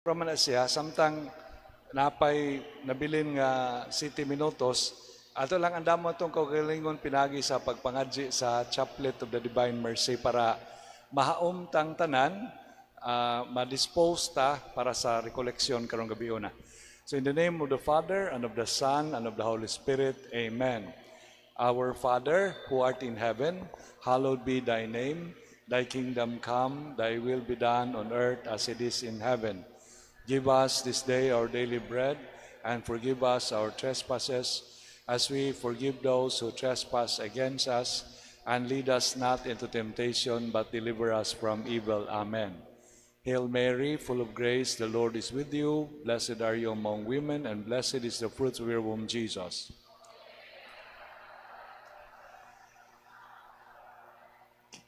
From na siya, samtang napay nabilin nga City Minutos, ato lang andamo itong kaugalingon pinagi sa pagpangadji sa Chaplet of the Divine Mercy para mahaom tang tanan, ma-dispose ta para sa recollection karong gabi una. So in the name of the Father, and of the Son, and of the Holy Spirit, Amen. Our Father, who art in heaven, hallowed be thy name. Thy kingdom come, thy will be done on earth as it is in heaven. Give us this day our daily bread, and forgive us our trespasses, as we forgive those who trespass against us. And lead us not into temptation, but deliver us from evil. Amen. Hail Mary, full of grace, the Lord is with you. Blessed are you among women, and blessed is the fruit of your womb, Jesus.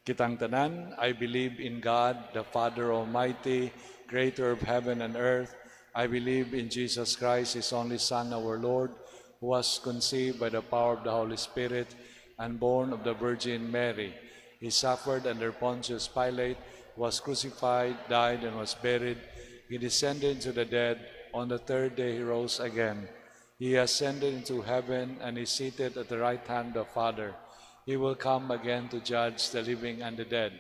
Kitang tanan, I believe in God, the Father Almighty, creator of heaven and earth. I believe in Jesus Christ, his only Son, our Lord, who was conceived by the power of the Holy Spirit and born of the Virgin Mary. He suffered under Pontius Pilate, was crucified, died, and was buried. He descended into the dead. On the third day he rose again. He ascended into heaven and is seated at the right hand of the Father. He will come again to judge the living and the dead.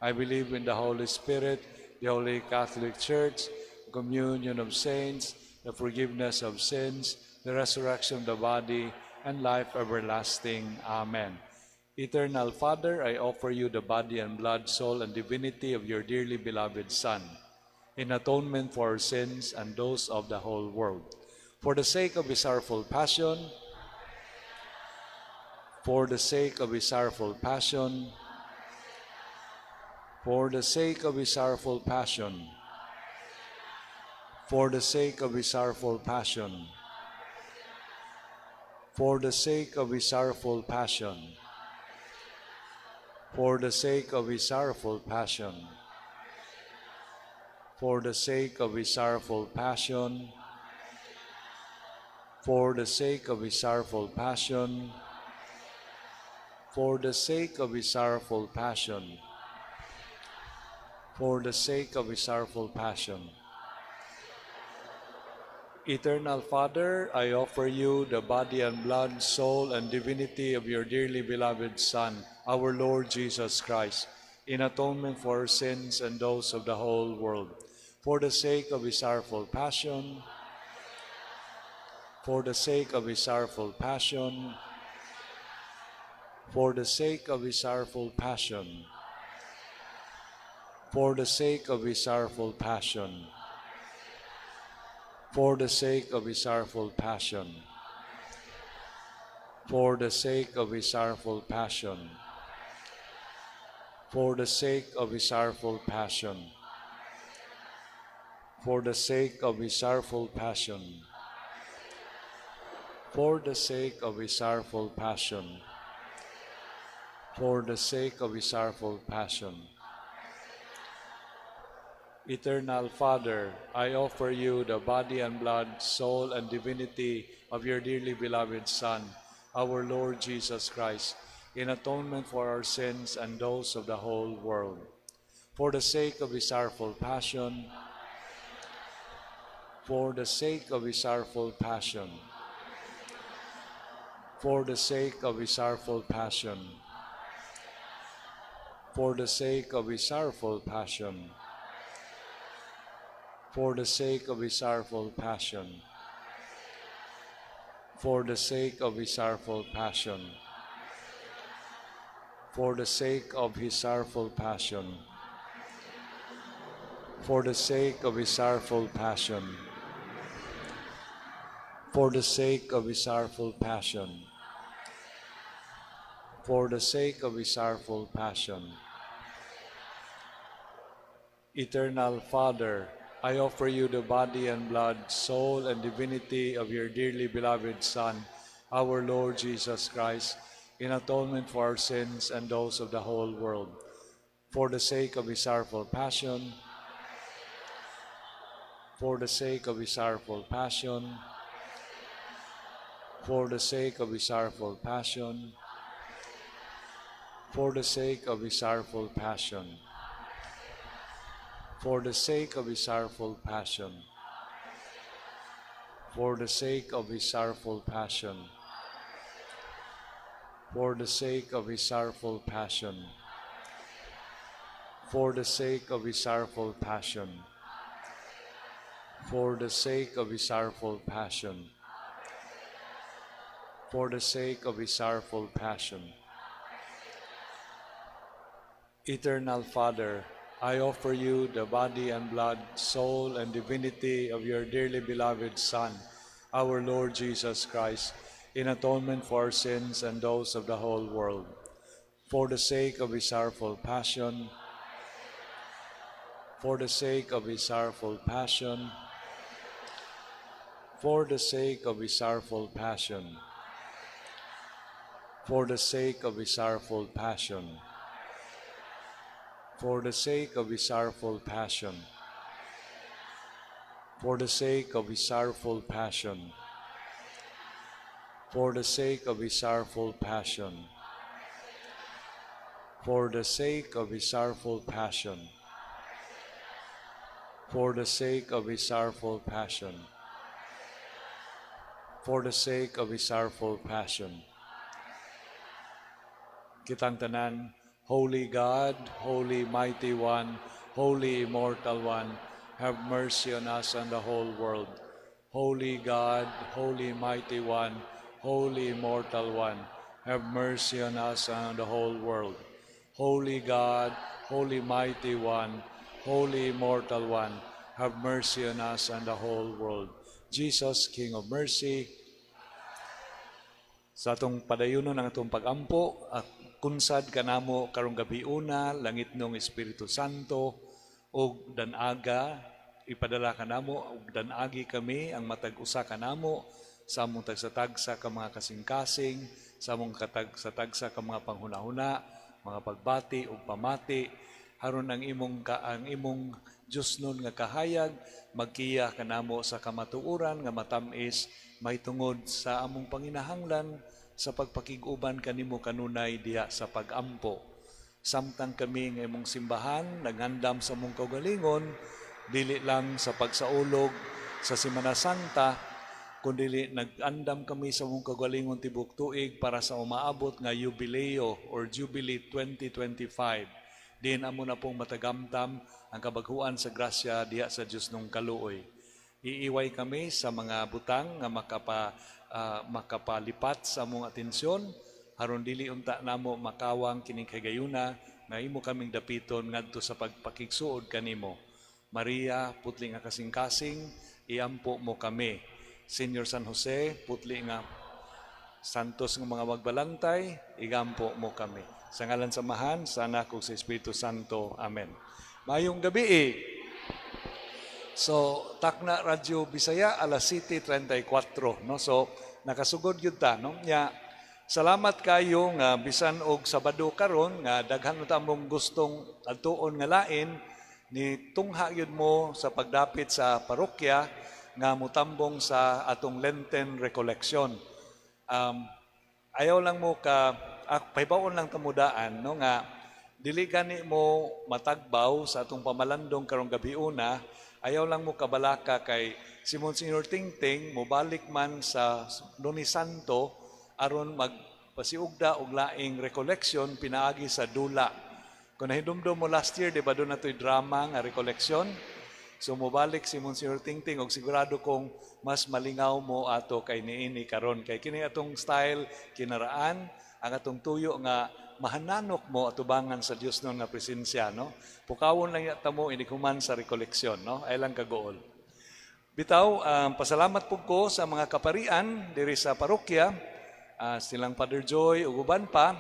I believe in the Holy Spirit, the Holy Catholic Church, the communion of saints, the forgiveness of sins, the resurrection of the body, and life everlasting. Amen. Eternal Father, I offer you the body and blood, soul, and divinity of your dearly beloved Son, in atonement for our sins and those of the whole world. For the sake of his sorrowful passion, for the sake of his sorrowful passion, for the sake of his sorrowful passion, for the sake of his sorrowful passion, for the sake of his sorrowful passion, for the sake of his sorrowful passion, for the sake of his sorrowful passion, for the sake of his sorrowful passion, for the sake of his sorrowful passion, for the sake of his sorrowful passion. Eternal Father, I offer you the body and blood, soul, and divinity of your dearly beloved Son, our Lord Jesus Christ, in atonement for our sins and those of the whole world. For the sake of his sorrowful passion, for the sake of his sorrowful passion, for the sake of his sorrowful passion, for the sake of his sorrowful passion, for the sake of his sorrowful passion, for the sake of his sorrowful passion, for the sake of his sorrowful passion, for the sake of his sorrowful passion, for the sake of his sorrowful passion, for the sake of his sorrowful passion. Eternal Father, I offer you the body and blood, soul, and divinity of your dearly beloved Son, our Lord Jesus Christ, in atonement for our sins and those of the whole world. For the sake of his sorrowful passion, for the sake of his sorrowful passion, for the sake of his sorrowful passion, for the sake of his sorrowful passion, for the sake of his sorrowful passion, for the sake of his sorrowful passion, for the sake of his sorrowful passion, for the sake of his sorrowful passion, for the sake of his sorrowful passion, for the sake of his sorrowful passion. Eternal Father, I offer you the body and blood, soul, and divinity of your dearly beloved Son, our Lord Jesus Christ, in atonement for our sins and those of the whole world. For the sake of his sorrowful passion, for the sake of his sorrowful passion, for the sake of his sorrowful passion, for the sake of his sorrowful passion, for the sake of his sorrowful passion, for the sake of his sorrowful passion, for the sake of his sorrowful passion, for the sake of his sorrowful passion, for the sake of his sorrowful passion, for the sake of his sorrowful passion. Eternal Father, I offer you the body and blood, soul and divinity of your dearly beloved Son, our Lord Jesus Christ, in atonement for our sins and those of the whole world. For the sake of his sorrowful passion, for the sake of his sorrowful passion, for the sake of his sorrowful passion, for the sake of his sorrowful passion, for the sake of his sorrowful passion, for the sake of his sorrowful passion, for the sake of his sorrowful passion, for the sake of his sorrowful passion, for the sake of his sorrowful passion, for the sake of his sorrowful passion. Kitang tanan, Holy God, Holy Mighty One, Holy Immortal One, have mercy on us and the whole world. Holy God, Holy Mighty One, Holy Immortal One, have mercy on us and the whole world. Holy God, Holy Mighty One, Holy Immortal One, have mercy on us and the whole world. Jesus, King of Mercy, sa atong padayunon ang atong pagampo at kunsad kanamo karong gabi una, langit nung Espiritu Santo, og danaga, ipadala kanamo, og danagi kami ang matag-usa kanamo, sa among tagsa-tagsa ka mga kasing-kasing, sa among tagsa-tagsa ka mga panghuna-huna, mga pagbati o pamati, haron ang imong Diyos nun nga kahayag, magkiya kanamo sa kamatuuran nga matamis, may tungod sa among panginahanglan, sa pagpakiguban kanimo kanunay diha sa pagampo. Samtang kami ng imong simbahan, nagandam sa mong kaugalingon, dili lang sa pagsaulog sa Semana Santa, kundi nagandam kami sa mong kaugalingon tibok tuig para sa umaabot nga Jubileo or Jubilee 2025. Din amo na pong matagamtam ang kabaghuan sa grasya diha sa Dios nung kaluoy. Iiway kami sa mga butang nga makapalipat sa among atensyon, haron dili unta namo makawang kining kagayuna nga imo kaming dapiton ngadto sa pagpakigsuod kanimo. Maria, putli nga kasing-kasing, iampo mo kami. Senior San Jose, putli nga santos nga mga magbalantay, igampo mo kami. Sa ngalan samahan, sa Anak ug sa Espiritu Santo. Amen. Mayong gabi So, Takna Radyo Bisaya, alas 7:34. No? So, nakasugod yun ta. No? Salamat kayo nga bisan og Sabado karon nga daghan ta mong gustong adtuon nga lain ni tungha yun mo sa pagdapit sa parokya nga mutambong sa atong Lenten Recollection. Ayaw lang mo pahibaon lang tamudaan, no, nga dili gani mo matagbaw sa atong pamalandong karong gabi una, ayaw lang mo kabalaka kay si Monsignor Tingting mobalik man sa Lunes Santo aron magpasiugda og laing recollection pinaagi sa dula. Kung nahidumdum mo last year, di ba doon nato'y drama nga recollection? So mobalik si Monsignor Tingting og sigurado kong mas malingaw mo ato kay niini karon kay kini atong style kinaraan ang atong tuyo nga mahananok mo atubangan sa Dios nun nga presensya, no? Pukawon lang yata mo inikuman sa recollection, no? Ay lang kagool. Bitaw, pasalamat po ko sa mga kaparian diri sa parokya, silang Father Joy ug uban pa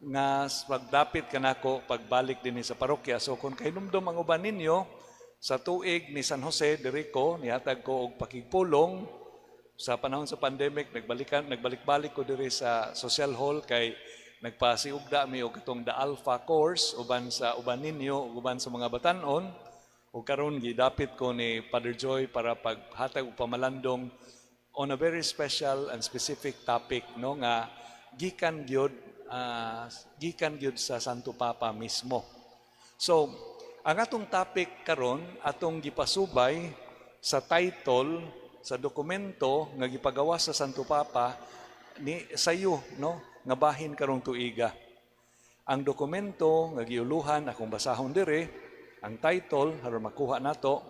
nga pagdapit kanako pagbalik dinhi sa parokya. So kung kahinumdum ang uban ninyo sa tuig ni San Jose Dirico, nihatag ko og pakigpulong sa panahon sa pandemic, nagbalik-balik ko diri sa social hall kay nagpasiugda mi og katong The Alpha course uban ninyo uban sa mga batan-on ug karon gidapit ko ni Father Joy para paghatag og pamalandong on a very special and specific topic, no, nga gikan gyud sa Santo Papa mismo. So Ang atong topic karon atong gipasubay sa title sa dokumento nga gipagawa sa Santo Papa ni sayo, no, nga bahin karong tuiga. Ang dokumento nga giuluhan akong basahon dire, ang title aron makuha nato.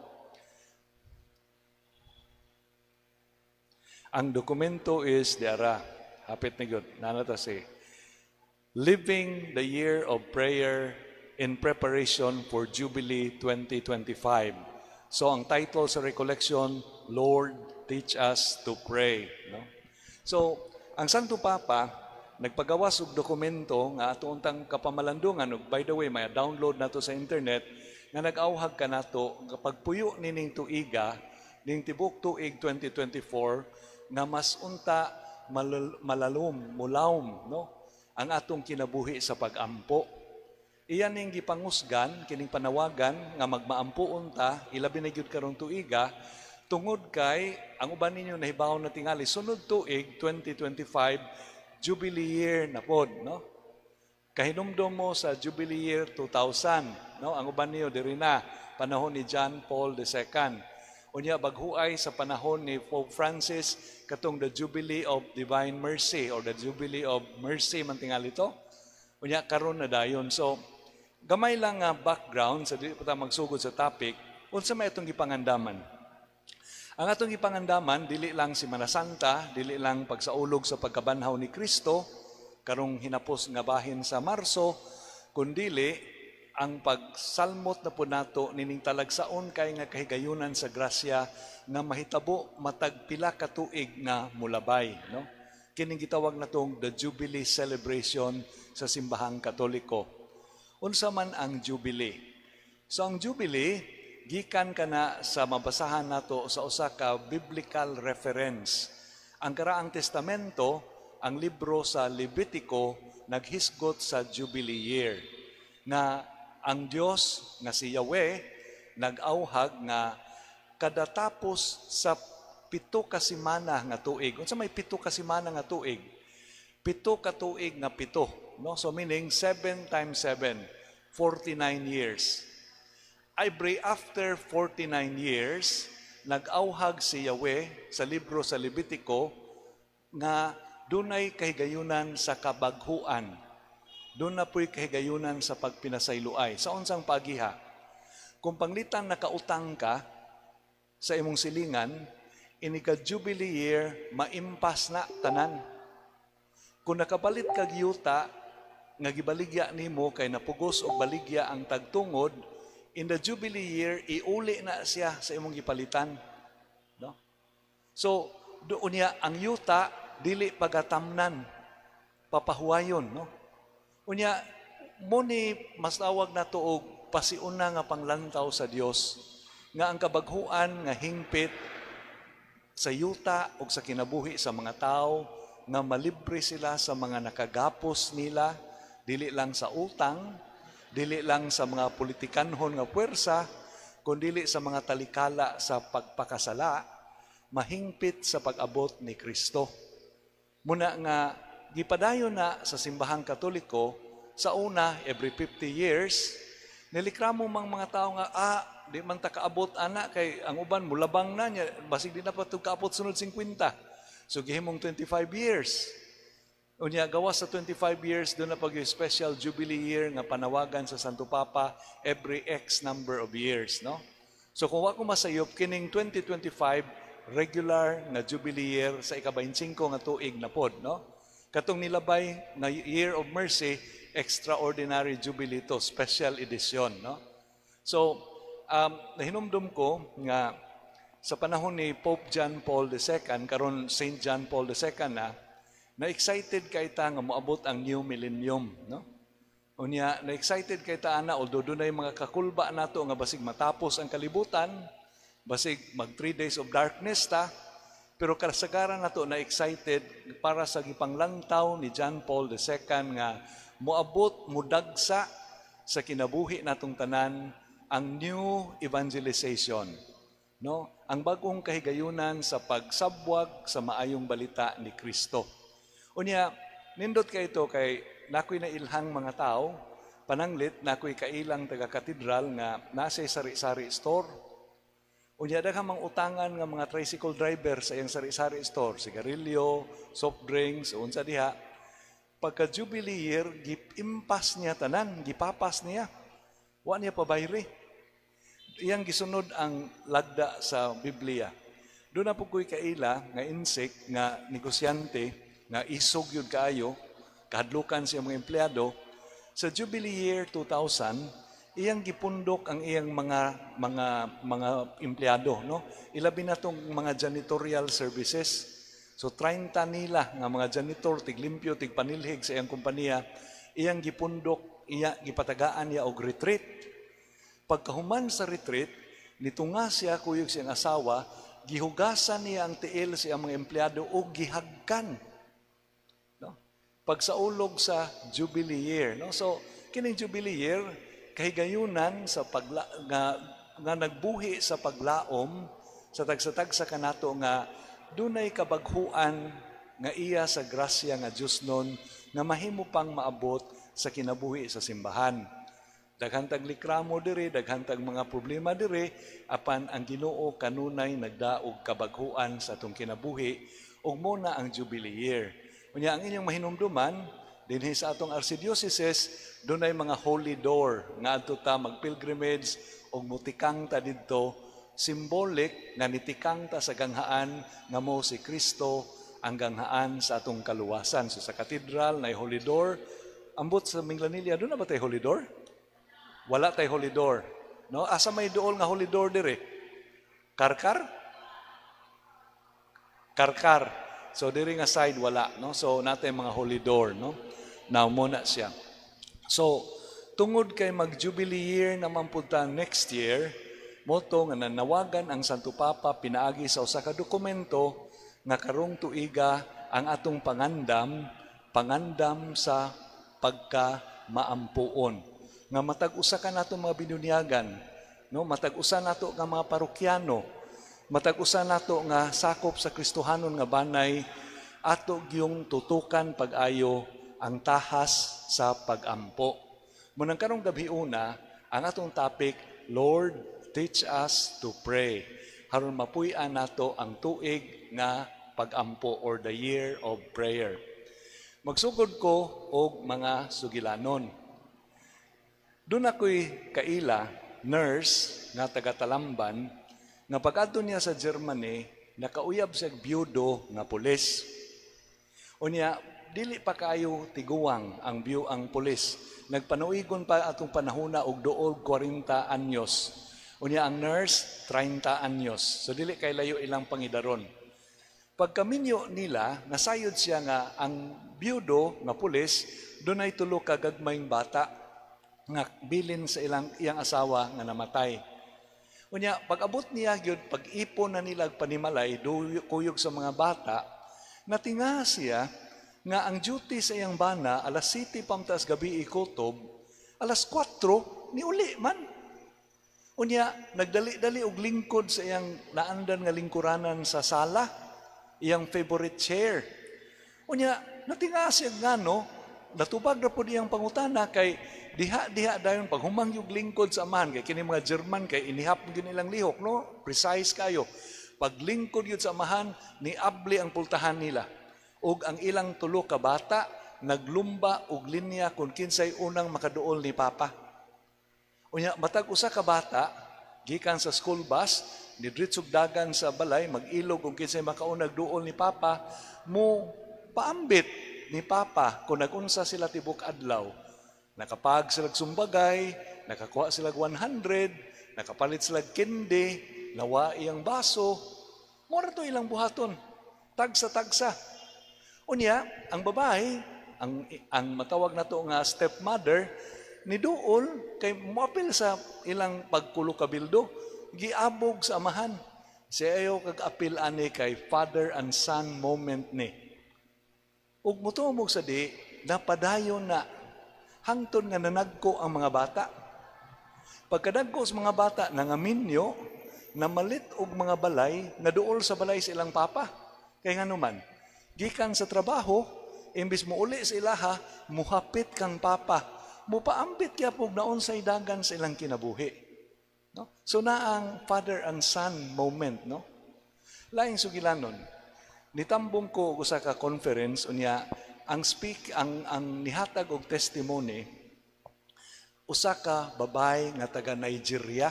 Ang dokumento is diara, hapit ni gud, nanata si Living the Year of Prayer in Preparation for Jubilee 2025. So ang title sa recollection, Lord, Teach Us to Pray. No? So ang Santo Papa nagpagawas og dokumento nga ato untang kapamalandungan, ug by the way may download nato sa internet nga nag-awhag ka nato nga pagpuyo nining tuiga ning tibok tuig 2024 nga mas unta malalom, mulawom, no, ang atong kinabuhi sa pag-ampo. Iyan ning gipangusgan kining panawagan nga magmaampo unta ilabi na gyud karong tuiga tungod kay ang uban ninyo nahibaw na tingali sunod tuig 2025 Jubilee year na pod, no? Kahinumdom mo sa Jubilee year 2000, no? Ang uban niyo diri na panahon ni John Paul II. Unya baghuay sa panahon ni Pope Francis katong the Jubilee of Divine Mercy or the Jubilee of Mercy man tingali to. Unya karon na dayon. So gamay lang nga background sa dili pa ta magsugod sa topic, unsa may atong gipangandaman. Ang atong gipangandaman dili lang Semana Santa, dili lang pagsaulog sa pagkabanhaw ni Kristo karong hinapos nga bahin sa Marso, kundili ang pagsalmot na po nato nining talagsaon kay nga kahigayunan sa grasya nga mahitabo matag pila ka tuig nga mulabay, no? Kining gitawag natong the Jubilee celebration sa simbahang Katoliko. Unsa man ang Jubilee? So ang Jubilee gikan kana sa mabasahan nato sa usa ka biblical reference. Ang Karaang Testamento, ang libro sa Levitico naghisgot sa Jubilee year na ang Dios nga si Yahweh nag-awhag nga kadatapos sa 7 ka semana nga tuig. Unsa may 7 ka semana nga tuig? 7 ka tuig nga 7, no? So meaning 7 times 7, 49 years. Every after 49 years, nag-awhag si Yahweh sa libro sa Levitico nga dunay kahigayunan sa kabaghuan. Doon na po'y kahigayunan sa pagpinasayloay. Sa unsang pagiha, kung panglitan nakautang ka sa imong silingan, ini ka Jubilee year, maimpas na tanan. Kung nakapalit kag yuta, nga gibaligya nimo kay napugos og baligya ang tagtungod, in the Jubilee year iuli na siya sa imong gipalitan, no? So doon niya ang yuta dili pagatamnan, papahuwayon, no? Unya mo ni mas tawag nato og pasiuna nga panglantaw sa Dios nga ang kabaghuan nga hingpit sa yuta ug sa kinabuhi sa mga tao nga malibre sila sa mga nakagapos nila, dili lang sa utang, dili lang sa mga politikanhon nga puwersa, kundi sa mga talikala sa pagpakasala, mahingpit sa pag-abot ni Kristo. Muna nga, gipadayon na sa simbahang Katoliko, sa una, every 50 years, nilikramo mang mga tao nga, di man ta kaabot ana, kay ang uban mulabang na niya, basig di na pa ito kaabot sunod 50. So gihimong 25 years. Unya gawas sa 25 years, doon na pag-special Jubilee year nga panawagan sa Santo Papa every X number of years, no? So kung wako masayop, kining 2025 regular nga Jubilee year sa ika-25 nga tuig na pod, no? Katong nilabay na Year of Mercy, extraordinary Jubilee to, special edition, no? So nahinumdum ko nga sa panahon ni Pope John Paul II, karon Saint John Paul II na excited kay ta nga moabot ang new millennium, no? Unya na excited kay ta ana although dunay mga kakulba nato nga basig matapos ang kalibutan, basig mag 3 days of darkness ta, pero kasagaran nato na excited para sa gipanglangtaw ni John Paul II nga moabot mudagsa sa kinabuhi natong tanan ang new evangelization, no? Ang bagong kahigayunan sa pagsabwag sa maayong balita ni Kristo. Unya, nindot kay ito kay nakoy na ilhang mga tao pananglit na ako'y kailang taga-katedral nga nasa sari-sari store. Unya daghang mga utangan nga mga tricycle driver sa iyang sari-sari store, sigarilyo, soft drinks, unsa diha. Pagka Jubilee year, gipimpas niya tanan, gipapas niya. Wa niya pabayri. Iyang gisunod ang lagda sa Biblia. Doon na po ko'y kaila nga insect, nga negosyante, nga isog yun kaayo, kahadlukan siya mga empleyado. Sa Jubilee year 2000, iyang gipundok ang iyang mga empleyado, no? Ilabi na tong mga janitorial services. So 30 nila nga mga janitor, tiglimpyo, tigpanilhig sa iyang kompanya, iyang gipundok, iya gipatagaan niya og retreat. Pagkahuman sa retreat, nitunga siya kuyog siyang asawa, gihugasan niya ang tiil sa iyang mga empleyado og gihagkan. No? Pagsaulog sa Jubilee year, no? So kining Jubilee year kahigayunan sa nga nagbuhi sa paglaom sa tagsa-tagsa kanato nga dunay kabaghuan nga iya sa grasya nga Dios nun nga mahimo pang maabot sa kinabuhi sa simbahan. Daghan tag likramo diri, daghan tag mga problema diri, apan ang Ginoo kanunay nagdaog kabaghuan sa atong kinabuhi ug muna ang Jubilee year. Unya ang inyong mahinumduman dinhi sa atong archdiocese dunay mga holy door nga adto ta magpilgrimage ug mutikang ta didto, symbolic nga nitikang ta sa ganghaan nga mo si Kristo ang ganghaan sa atong kaluwasan. So sa katedral na holy door, ambot sa Minglanilla, doon na ba tayo holy door? Wala tayo holy door. No? Asa may dool nga holy door dire? Karkar? Karkar. So diri nga side wala, no? So natay mga holy door, no? Now muna siya. So tungod kay mag-Jubilee year naman punta next year, moto nga nanawagan ang Santo Papa pinaagi sa usa ka dokumento nga karong tuiga ang atong pangandam sa pagka-maampuon. Nga matag usa ka nato mga binunyagan, no? Matag usa nato nga mga parokyano, matag usa nato nga sakop sa Kristohanon nga banay, ato gyung tutukan pag-ayo ang tahas sa pag-ampo. Munang karong gabi una, ang atong topic, Lord, teach us to pray. Haron mapuy-an nato ang tuig nga pag-ampo or the year of prayer. Magsugod ko og mga sugilanon. Doon ako'y kaila, nurse nga taga-Talamban, nga pag-adto niya sa Germany, nakauyab siya biyudo nga pulis. Unya, dili pa kayo tiguwang ang pulis. Nagpanuigon pa atong panahuna og duol 40 anyos. Unya ang nurse 30 anyos. So dili kay layo ilang pangidaron. Pagkaminyo nila, nasayod siya nga ang biyudo nga pulis dunay tulo ka gagmayng bata nga bilin sa iyang asawa nga namatay. Unya pag-abot niya gyud pag-ipon na nila panimalay kuyog sa mga bata, natinga siya nga ang duty sa iyang bana alas 7 pamtas gabi ikutob, alas 4 ni uli man. Unya nagdali-dali og lingkod sa iyang naandan nga lingkuranan sa sala, iyang favorite chair. Unya natinga siya ngano, natubag na po iyang pangutana kay diha dayon paghumang yung lingkod sa amahan kay kini mga German kay inihap gyud nilang lihok, no? Precise kayo. Paglingkod yun sa amahan, niabli ang pultahan nila. Ug ang ilang tulo ka bata naglumba og linya kung kinsay unang makaduol ni Papa. Unya matag usa ka bata gikan sa school bus, didritsog dagan sa balay, mag-ilog kung kinsay makaunag duol ni Papa, mo paambit ni Papa kung nagunsa sila tibok adlaw. Nakapag sila sumbagay, nakakuha sila 100, nakapalit sila kindi, nawa iyang baso, mura to ilang buhaton, tagsa-tagsa. Unya, ang babae, ang matawag na to nga stepmother, ni duol, kay mapil sa ilang pagkulo-kabildo, giabog sa amahan. Siya ayaw kag-apil ani kay father and son moment ni. Ug mutumog sa di, napadayon na, hangtod nga nanagko ang mga bata. Pagkadagko sa mga bata, nangaminyo, namalit og mga balay, naduol sa balay sa ilang papa. Kaya nga naman, gikan sa trabaho, imbis mo uli sa ilaha, muhapit kang papa, mupaambit kaya po naon sa dagan sa ilang kinabuhi. No? So na ang father and son moment, no? Laing sugilanon. Nitambong ko sa ka conference unya ang nihatag og testimony usa ka babay nga taga Nigeria.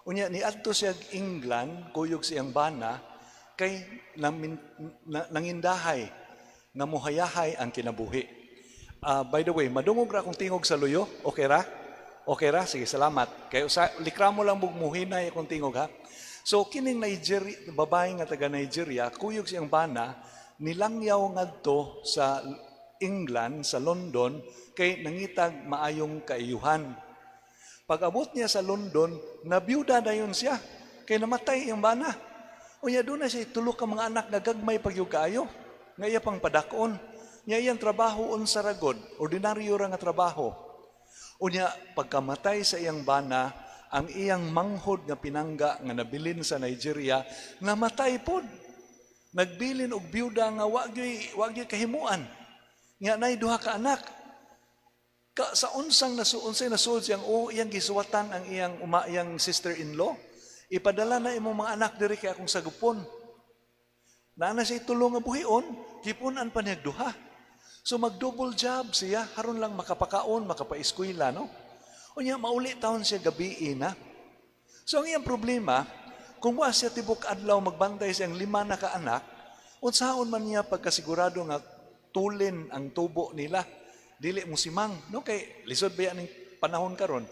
Unya niadto siya England kuyog siyang bana kay nangindahay nga muhayahay ang kinabuhi. By the way, madungog ra akong tingog sa luyo. Okay ra? Okay ra? Sige, salamat. Kay likramo lang bugmuhinay akong tingog ha. So kining babae nga taga Nigeria, kuyog siyang bana, nilangyaw ngadto sa England, sa London, kay nangitag maayong kaayuhan. Pag-abot niya sa London, nabiyuda na yun siya, kay namatay yung bana. Unya doon na siya, tulok ka mga anak na gagmay pagyug kaayo, nga iya pang padakon. Nya iyang trabaho on sa ragod, ordinaryo ra nga trabaho. Unya, pagkamatay sa iyang bana, ang iyang manghod nga pinangga nga nabilin sa Nigeria, namatay pod. Nagbilin og biyuda nga wagyoy kahimuan. Nga nay duha ka anak. Sa unsay nasuod iyang gisuwatan ang iyang sister-in-law, ipadala na imong mga anak diri kay akong sagupon. Naana siya tulong nga buhion, gipunan pa niya duha. So mag-double job siya, haron lang makapakaon, makapaeskwela, no? Unya mauli taon siya gabi na. So ang iyang problema, kung wa siya tibok adlaw magbantay siyang 5 na ka anak, unsaon man niya pagkasigurado nga tulin ang tubo nila, dili mo simang, no? Kay lisod ba yan ng panahon karon.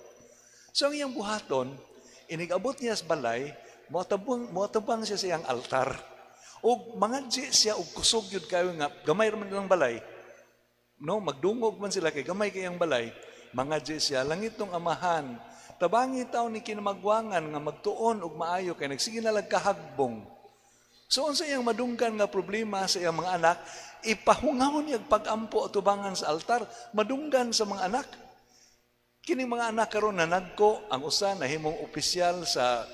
So ang iyang buhaton, inigabot niya sa balay, motabang siya sa iyang altar. O mangadji siya og kusog yun kayo nga, gamay raman ng balay. No, magdungog man sila kay gamay kayang balay. Mangadji siya, langit tong amahan, tabangi taon ni kinamagwangan nga magtuon og maayo kay nagsige na lagkahagbong. So unsa iyang madunggan nga problema sa iyang mga anak, ipahungahon niya pag-ampo at tubangan sa altar, madunggan sa mga anak. Kining mga anak karon na nagko, ang usa nahimong opisyal sa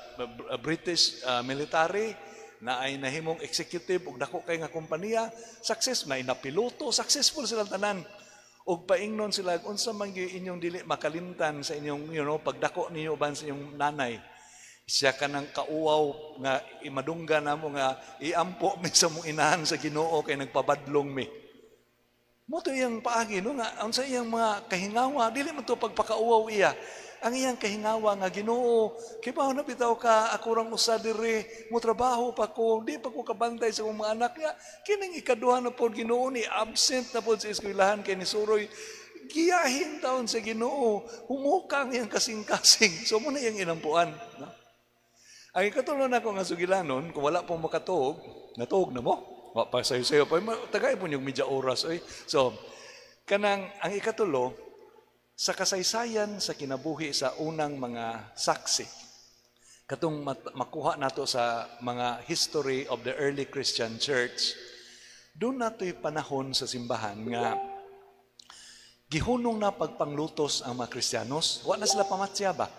British military, na ay nahimong executive ug dako kay nga kompanya, success na inapiloto, successful sila tanan. Og paingnon sila unsa man gyud inyong dili makalimtan sa inyong pagdako ninyo uban sa inyong nanay. Siya kanang kauwaw nga imadunggan namo nga iampo mi sa mong inahan sa Ginoo kay nagpabadlong mi. Mo to iyang paagi no nga unsa iyang mga kahingawa dili man to pagpakauwaw iya. Ang iyang kahingawa nga Ginoo, kay ba na bitaw ka ako rang usa diri mo trabaho pa ko, di pa ko kabantay sa akong mga anak niya. Kining ikaduha na pod Ginoo ni absent na pod sa eskwelahan kay ni Suroy. Giyahin taon sa Ginoo, humukang iyang kasing-kasing. So mo na iyang inampuan, no? Ang ikatulon ako nga sugilanon, kung wala pong makatuog, natuog na mo. Pa sayo-sayo pa, tagay po yung medya oras. Oy. So, ang ikatulo, sa kasaysayan sa kinabuhi sa unang mga saksi, katong makuha nato sa mga history of the early Christian church, doon nato'y panahon sa simbahan nga gihunong na pagpanglutos ang mga Kristiyanos. Wa na sila pamatsya ba?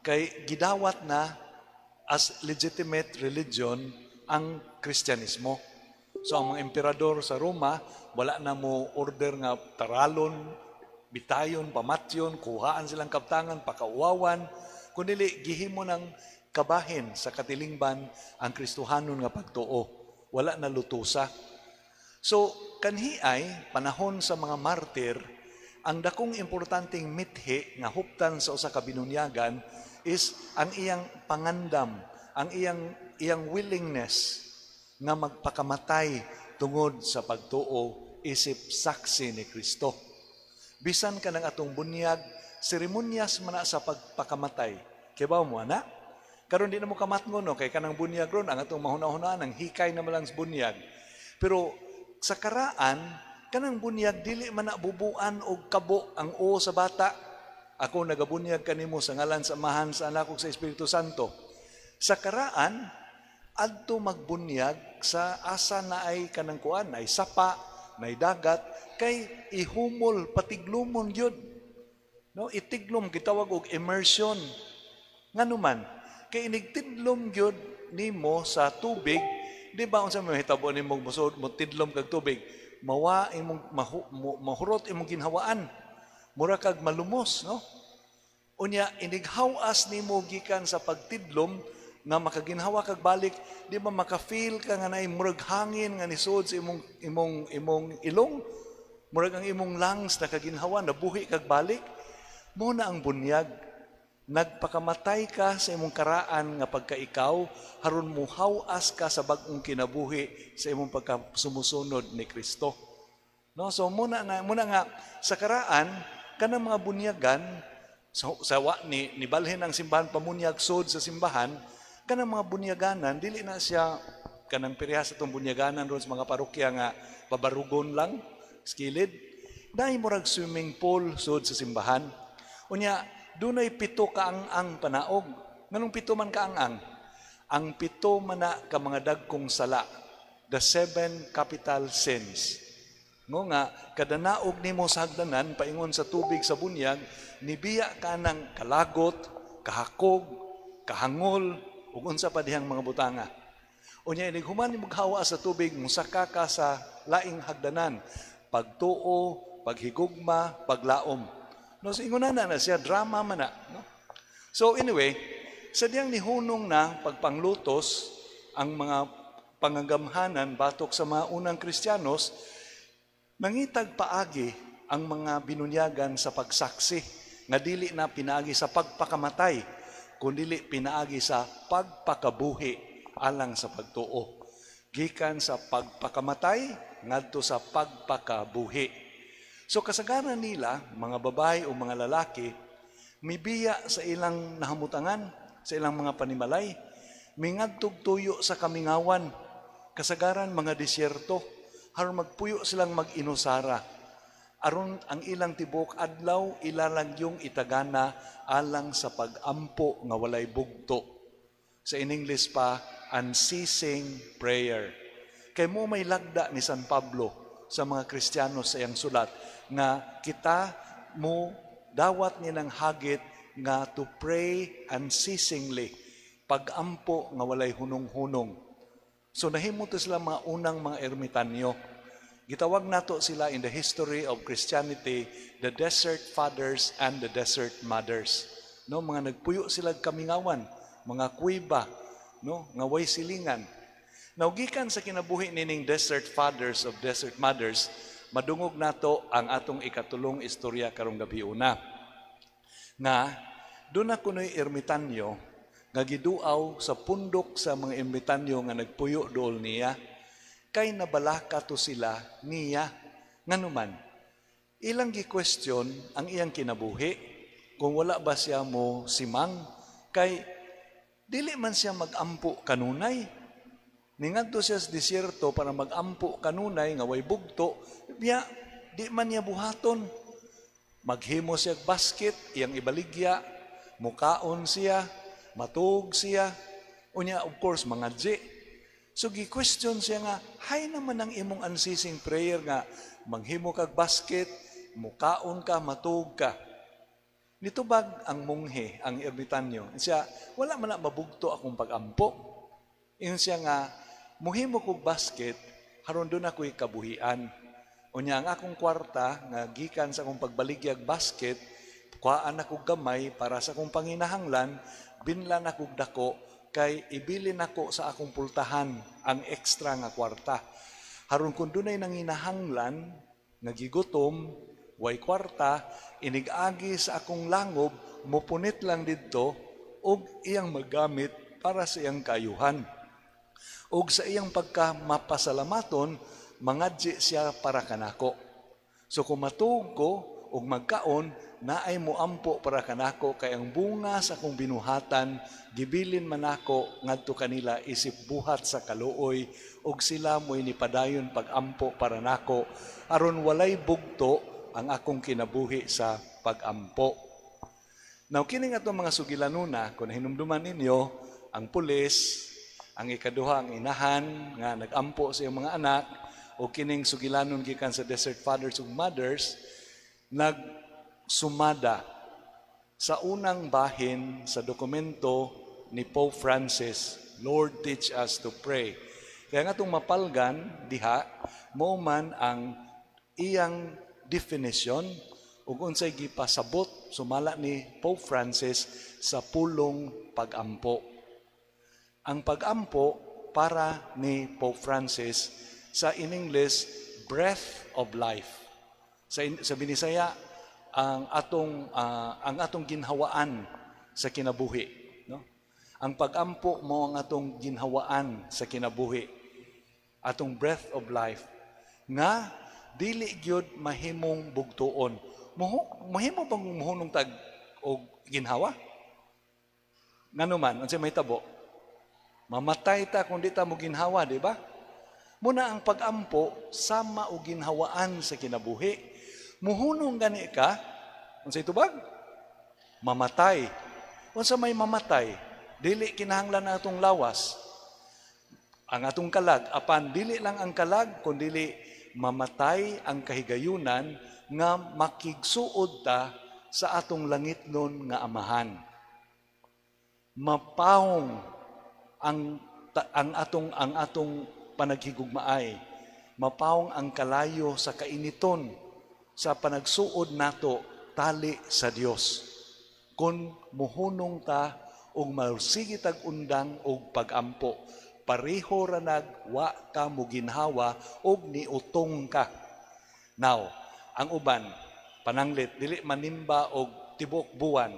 Kay gidawat na as legitimate religion ang Kristyanismo. So ang mga emperador sa Roma, wala na mo order nga taralon, bitayon, pamatyon, kuhaan silang kaptangan, pakauwawan, kundi gihimo ng kabahin sa katilingban ang Kristohanon nga pagtuo. Wala na lutusa. So, kanhi ay panahon sa mga martir, ang dakong importanteng mithi nga huptan sa usa ka binunyagan is ang iyang pangandam, ang iyang willingness nga magpakamatay tungod sa pagtuo isip saksi ni Kristo. Bisan ka ng atong bunyag, seremonyas man sa pagpakamatay. Kaya ba mo, ana? Karon di na mo kamatngon, no? Kaya kanang bunyag ron, ang atong mahuna-hunaan, ang hikay na malang sa bunyag. Pero sa karaan, kanang bunyag, dili man na bubuan o kabo ang o sa bata. Ako nagabunyag kanimo sa ngalan sa Amahan, sa Anak ug sa Espiritu Santo. Sa karaan, adto magbunyag sa asa na ay kanang kuan, ay sapa, na dagat, kay ihumol patiglumon gyud, no? Itiglom gitawag og immersion. Nganuman kay inigtidlom gyud nimo sa tubig, di ba unsa may hitabo nimo musod mo tidlom kag tubig, mawa imong mahurot imong ginhawaan. Mura kag malumos, no? Unya, inighawas nimo gikan sa pagtidlom nga makaginhawa kag balik, di ba maka-feel ka nga naay murag hangin nga nisod sa imong ilong? Murag ang imong lungs na kaginhawa, nabuhi kag balik? Mo na ang bunyag. Nagpakamatay ka sa imong karaan nga pagkaikaw, haron muhawas ka sa bag-ong kinabuhi sa imong pagkasumusunod ni Kristo. No, so muna nga sa karaan kanang mga bunyagan sa ni balhin ang simbahan pamunyag sod sa simbahan, kanang mga bunyaganan dili na siya kanang pirihas atong bunyaganan ron sa mga parokya nga pabarugon lang skilid. Dahil murag swimming pool sod sa simbahan. Unya dunay 7 kaang-ang panaog. Nganong 7 man kaang-ang? Ang 7 man na ka mga dagkong sala, the 7 capital sins. Ngo nga, kada naog nimo sa hagdanan, paingon sa tubig sa bunyag, nibiya ka ng kalagot, kahakog, kahangol, ug unsa pa dihang mga butanga. Unya, inighuman ni maghawa sa tubig, musaka ka sa laing hagdanan, pagtuo, paghigugma, paglaom. No, so ingunan na siya, drama man na. No? So anyway, sadyang nihunong na pagpanglutos ang mga pangagamhanan batok sa mga unang Kristiyanos, nangitag paagi ang mga binunyagan sa pagsaksi nga dili na pinaagi sa pagpakamatay kundi pinaagi sa pagpakabuhi alang sa pagtuo. Gikan sa pagpakamatay ngadto sa pagpakabuhi. So kasagaran nila, mga babae o mga lalaki, mibiya sa ilang nahamutangan, sa ilang mga panimalay, mingadtog tuyo sa kamingawan, kasagaran mga disyerto, haron magpuyo silang mag-inusara. Aron ang ilang tibok adlaw ilalagyong itagana alang sa pag-ampo nga walay bugto. Sa in English pa, unceasing prayer. Kay mo may lagda ni San Pablo sa mga Kristiyano sa iyang sulat nga kita mo dawat nilang hagit nga to pray unceasingly, pag-ampo nga walay hunong-hunong. So nahimo to sila mga unang mga ermitanyo. Gitawag nato sila in the history of Christianity, the desert fathers and the desert mothers. No, mga nagpuyo sila kamingawan, mga kuiba, no, nga way silingan. Now gikan sa kinabuhi nining desert fathers of desert mothers, madungog nato ang atong ikatulong istorya karong gabi una. Nga doon na kunoy ermitanyo nga giduaw sa pundok sa mga ermitanyo nga nagpuyo dool niya, kay nabalaka to sila niya. Nganuman, ilang gi-question ang iyang kinabuhi, kung wala ba siya mo simang, kay dili man siya mag-ampo kanunay. Ningadto siya sa disyerto para mag-ampo kanunay, nga way bugto, biya, di man niya buhaton. Maghimo siya basket, iyang ibaligya, mukaon siya, matug siya, unya of course mga dje. So gi-question siya nga, hay naman ang imong unceasing prayer nga, manghimo kag basket, mukaon ka, matug ka. Nitubag ang munghe, ang ermitanyo. Siya, wala man na mabugto akong pag-ampo. Iyon siya nga, muhimo kog basket, haron doon ako'y kabuhian. Unya ang akong kwarta, nga gikan sa akong pagbaligyag basket, kuhaan akong gamay para sa akong panginahanglan, binlan akong dako, kay ibilin ako sa akong pultahan ang extra nga kwarta. Haron kung dunay nanginahanglan, nagigutom, way kwarta, inigagi sa akong langob, mupunit lang didto, og iyang magamit para sa iyang kayuhan. Og sa iyang pagkamapasalamaton, mangadji siya para kanako. So kung matuog ko, og magkaon, naay mo ampo para kanako, kay ang bunga sa akong binuhatan, gibilin man ako ngadto kanila isip buhat sa kaluoy, og sila mo'y nipadayon pag-ampo para nako, aron walay bugto ang akong kinabuhi sa pag-ampo. Now, kining atong mga sugilanuna, kung hinumduman ninyo, ang pulis, ang ikaduha, ang inahan, nga nag-ampo sa iyong mga anak, o kining sugilanon gikan sa desert fathers ug mothers, nagsumada sa unang bahin sa dokumento ni Pope Francis, Lord, teach us to pray. Kaya nga itong mapalgan, diha, mo man ang iyang definition ug unsay gipasabot sumala ni Pope Francis sa pulong pag-ampo. Ang pag-ampo para ni Pope Francis sa in English, breath of life. Sa Binisaya, ang atong ginhawaan sa kinabuhi, no? Ang pag-ampo mo ang atong ginhawaan sa kinabuhi, atong breath of life nga dili gyud mahimong bugtuon. Mahimo bang muhunong tag og ginhawa? Ngano man, unsay mahitabo? Mamatay ta kung di ta mo ginhawa, di ba? Muna ang pag-ampo sama og ginhawaan sa kinabuhi. Muhunong gani ka, unsay tubag? Mamatay. Unsa may mamatay, dili kinahanglan na atong lawas. Ang atong kalag, apan dili lang ang kalag, kundi mamatay ang kahigayunan nga makigsuod ta sa atong langitnon nga amahan. Mapawong ang atong panaghigugmaay. Mapawong ang kalayo sa kainiton sa panagsuod nato tali sa Dios. Kung muhunong ta og marsigi tag undang og pag-ampo, pareho ra wa ka muginhawa og niutong ka. Now, ang uban, pananglit, dili manimba og tibok buwan.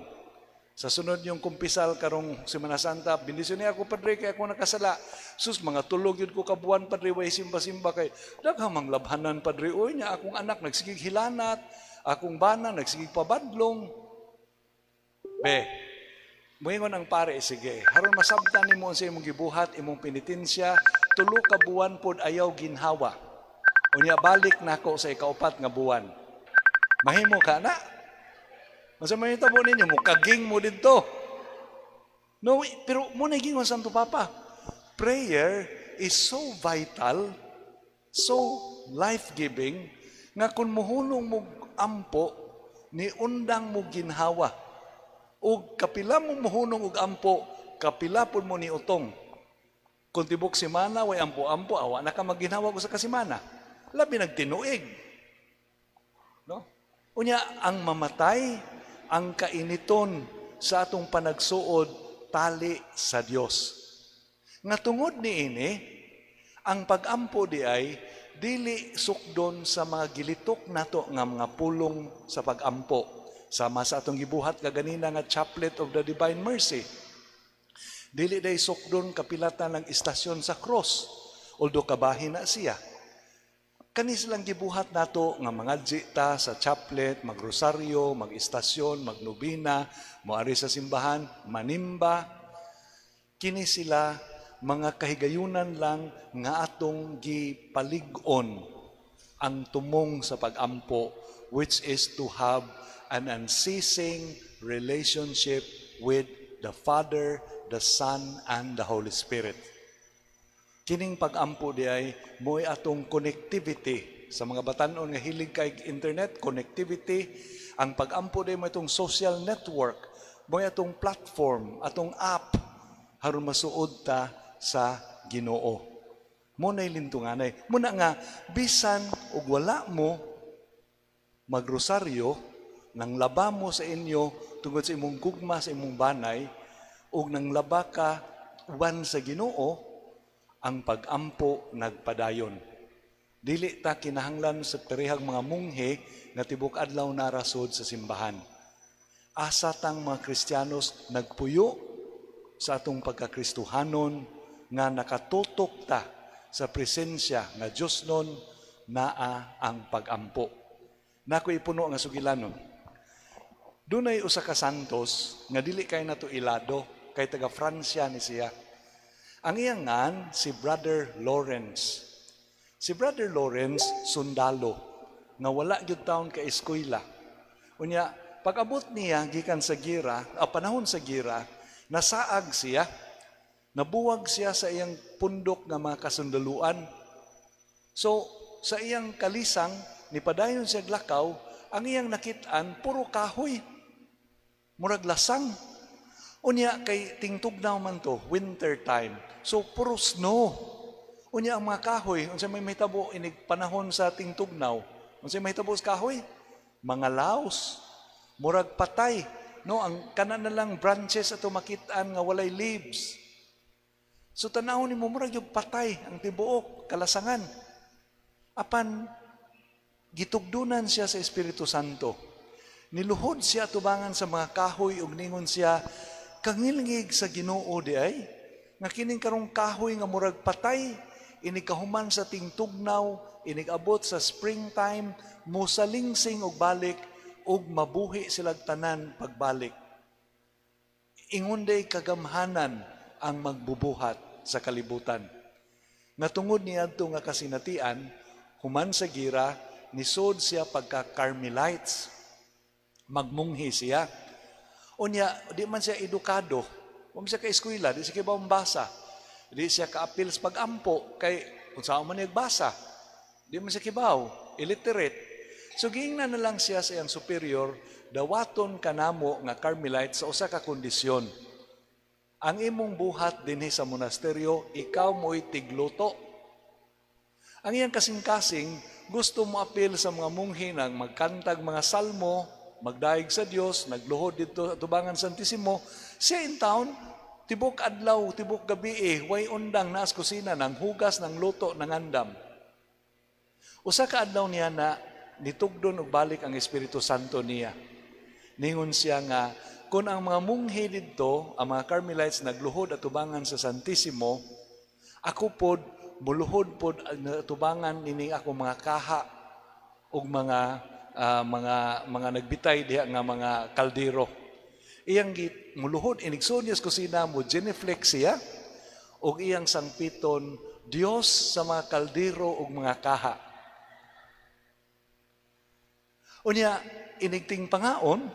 Sa sunod yung kumpisal karong Semana Santa, bendisyon niya ako, Padre, kaya ako nakasala. Sus, mga tulog yun ko kabuwan, Padre, way simba-simba kay daghang manglabhanan, Padre, oy niya, akong anak nagsigig hilanat, akong bana nagsigig pabadlong. Muingon ang pare, sige, haron masabtan nimo sa imong gibuhat, imong penitensya, tulo ka buwan pod ayaw ginhawa. Unya balik nako sa ikaupat nga buwan. Mahimo ka na? Masa may tabo ninyo, mukaging mo dito. No, pero muna gingon Santo Papa, prayer is so vital, so life-giving, nga kung muhunong mo ampo, ni undang mo ginhawa. O kapila mo muhunong og ampo, kapila po mo ni utong. Kung tibok simana, way ampo-ampo, awa na ka magginhawa ko sa kasimana. Labi nagtinuig. No? Unya, ang mamatay, ang kainiton sa atong panagsuod, tali sa Dios. Nga tungod ni ini, ang pag-ampo di ay, dili sukdon sa mga gilitok nato nga mga pulong sa pag-ampo. Sama sa atong gibuhat kaganina nga Chaplet of the Divine Mercy. Dili day sukdon kapilatan ng istasyon sa cross, although kabahin na siya. Kanis lang gibuhat nato nga mga jita sa chaplet, magrosaryo, mag-istasyon, magnobina, moari sa simbahan, manimba. Kini sila mga kahigayunan lang nga atong gipalig-on ang tumong sa pag-ampo, which is to have an unceasing relationship with the Father, the Son, and the Holy Spirit. Kining pag-ampo di ay mo'y atong connectivity. Sa mga batanon nga hilig kay internet, connectivity. Ang pag-ampo di mo itong social network, mo'y atong platform, atong app, haron masuod ta sa Ginoo. Muna'y lintunganay. Muna nga, bisan o wala mo magrosaryo, nang laba mo sa inyo tungod sa imong gugma sa imong banay, o nang laba ka uban sa Ginoo, ang pag-ampo nagpadayon. Dili ta kinahanglan sa perihang mga munghe nga tibok adlaw narasod sa simbahan. Asa tang mga Kristiyanos nagpuyo sa atong pagkakristuhanon nga nakatutok ta sa presensya nga Dios nun naa ang pag-ampo. Nako ipuno nga sugilanon. Dunay usa ka santos nga dili kay nato ilado, kay taga Fransya ni siya. Ang iyang ngan si Brother Lawrence. Si Brother Lawrence sundalo nga wala gyud taon ka eskwela. Unya pag-abot niya gikan sa gira, panahon sa gira, nasaag siya. Nabuwag siya sa iyang pundok nga mga kasundaluan. So sa iyang kalisang nipadayon siya glakaw, ang iyang nakitaan puro kahoy. Murag lasang. Unya kay tingtugnaw man to, winter time. So puro snow. Unya ang mga kahoy, unsay may mahitabo inig panahon sa tingtugnaw. Unsay mahitabo sa kahoy? mga laos, murag patay, no? Ang kanan na lang branches ato makitaan nga walay leaves. So tanawon nimo murag yung patay ang tibuok, kalasangan. Apan gitugdunan siya sa Espiritu Santo. Niluhod siya tubangan sa mga kahoy ug ningon siya, kangilngig sa Ginoo di ay nga kining karong kahoy nga murag patay, inikahuman sa tingtugnaw, inigabot sa springtime, musalingsing og balik ug mabuhi silang tanan pagbalik. Ingon day kagamhanan ang magbubuhat sa kalibutan. Natungod niadto nga kasinatian, human sa gira, nisod siya pagka Carmelites. Magmunghi siya. Unya, di man siya edukado. Huwag siya ka-eskwela, di siya basa. Di siya ka-apil sa pag-ampo, kay kung saan man nagbasa. Di man siya kibaw, illiterate. So, giingnan na lang siya sa iyang superior, dawaton kanamo nga Carmelite sa usa ka kondisyon. Ang imong buhat dinhi sa monasteryo, ikaw mo'y tigluto. Ang iyang kasing-kasing, gusto mo apil sa mga munghi ng magkantag mga salmo, magdaig sa Dios, nagluhod dito sa tubangan Santisimo, siya in town, tibok adlaw, tibok gabi way undang naas kusina, ng hugas, ng luto, ng andam. Usa ka adlaw niya na nitugdon og balik ang Espiritu Santo niya. Ningon siya nga, kung ang mga munghi dito, ang mga Carmelites nagluhod at tubangan sa Santisimo, ako pod, muluhod pod tubangan nini ako mga kaha ug mga nagbitay diha nga mga kaldero. Iyang muluhod inigsod niya sa kusina mo genuflexia ug iyang sangpiton Dios sa mga kaldero ug mga kaha. Unya inigting pangaon,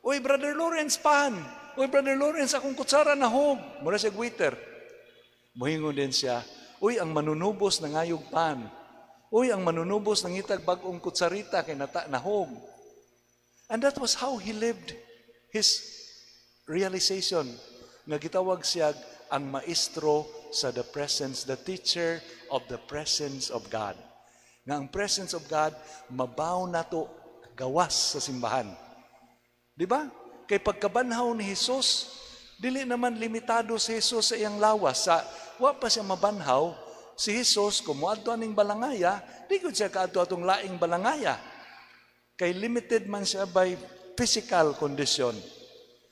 "Uy, Brother Lawrence pan. Uy, Brother Lawrence akong kutsara nahog." Mura siya waiter. Mohingon din siya, "Uy, ang manunubos na ngayog pan. Uy, ang manunubos ng itag bagong kutsarita kay nahog." And that was how he lived his realization. Nga gitawag siya ang maestro sa the presence, the teacher of the presence of God. Nga ang presence of God, mabaw na to gawas sa simbahan. Di ba? Kay pagkabanhaw ni Jesus, dili naman limitado si Jesus sa iyang lawas. Wa pa siya mabanhaw, si Jesus, kung muadto aning balangaya, di ko siya kaadto atong laing balangaya. Kay limited man siya by physical condition.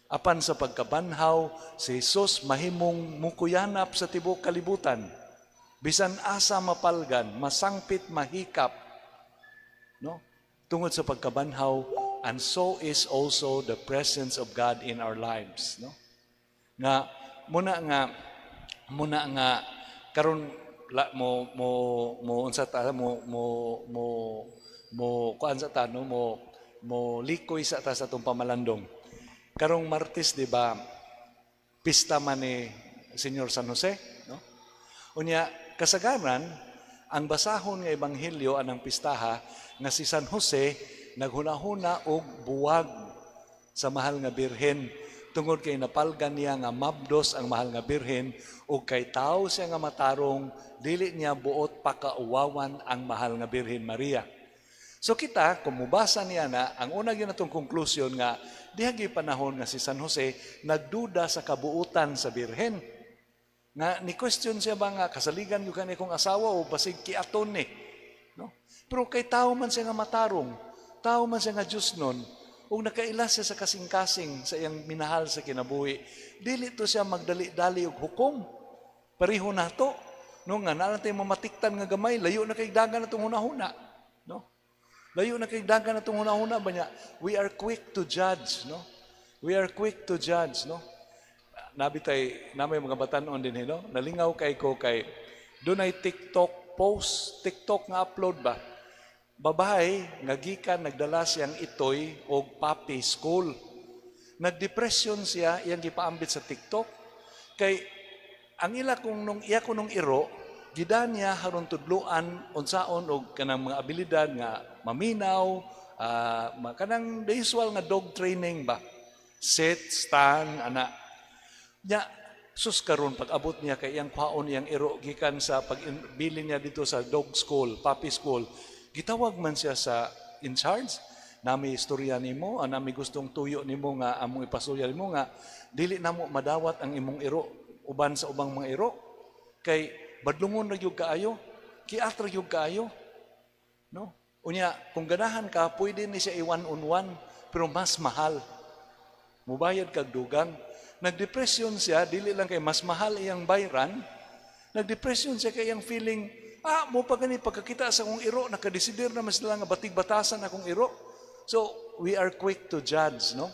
Apan sa pagkabanhaw, si Jesus mahimong mukuyanap sa tibok kalibutan. Bisan asa mapalgan, masangpit, mahikap. No? Tungod sa pagkabanhaw, and so is also the presence of God in our lives. No? Nga, muna nga, karon unsa ta kuan sa ta no mo likoy sa ta sa atong pamalandong. Karong Martes, di ba, pista man ni Senyor San Jose, no? Unya kasagaran ang basahon nga ebanghelyo anang pistaha nga si San Jose naghunahuna og buwag sa mahal nga birhen tungod kay napalgan niya nga mabdos ang mahal nga birhen o kay tao siya nga matarong dili niya buot pakauwawan ang mahal nga Birhen Maria. So kita, kung mubasa niya na, ang una yun natong konklusyon nga, dihagi panahon nga si San Jose nagduda sa kabuutan sa Birhen. Nga, ni-question siya ba nga, kasaligan yung kanay kong asawa o basig kiaton ni. No? Pero kay tao man siya nga matarong, tao man siya nga Diyos nun, o nakailas siya sa kasing-kasing sa iyang minahal sa kinabuhi, dili to siya magdali-dali og hukom. Pariho na to. No, nga natin mamatiktan nga gamay, layo na kay dagan natong hunahuna. No? Layo na kay dagan natong hunahuna ba niya? We are quick to judge, no? We are quick to judge, no? Nabitay namay mga batan-on din, no? Nalingaw kay ko kay dunay TikTok post, TikTok nga upload ba? Babae, nagikan, nagdala siyang itoy o papi school. Nagdepresyon siya, iyang gipaambit sa TikTok. Kay, ang ila kung iya ko nung iro, gida niya haron tudluan, unsaon o kanang mga abilidad nga maminaw, kanang the usual nga dog training ba? Sit, stand, ana. Nya, sus karon pag abot niya kay iyang kwaon, iyang iro, gikan sa pag-bili niya dito sa dog school, puppy school, gitawag man siya sa in charge, nami istorya nimo, nami gustong tuyo nimo nga among ipasuya nimo nga dili namo madawat ang imong iro uban sa ubang mga iro kay badlungon ra gyud kaayo, kiatra gyud kaayo. No? Unya, kung ganahan ka, pwede ni siya i-one-on-one, pero mas mahal. Mubayad kag dugang. Nagdepresyon siya, dili lang kay mas mahal iyang bayran. Nagdepresyon siya kay iyang feeling, mo pa gani pagkakita sa akong iro, nakadesider naman sila nga batig-batasan akong iro. So, we are quick to judge, no?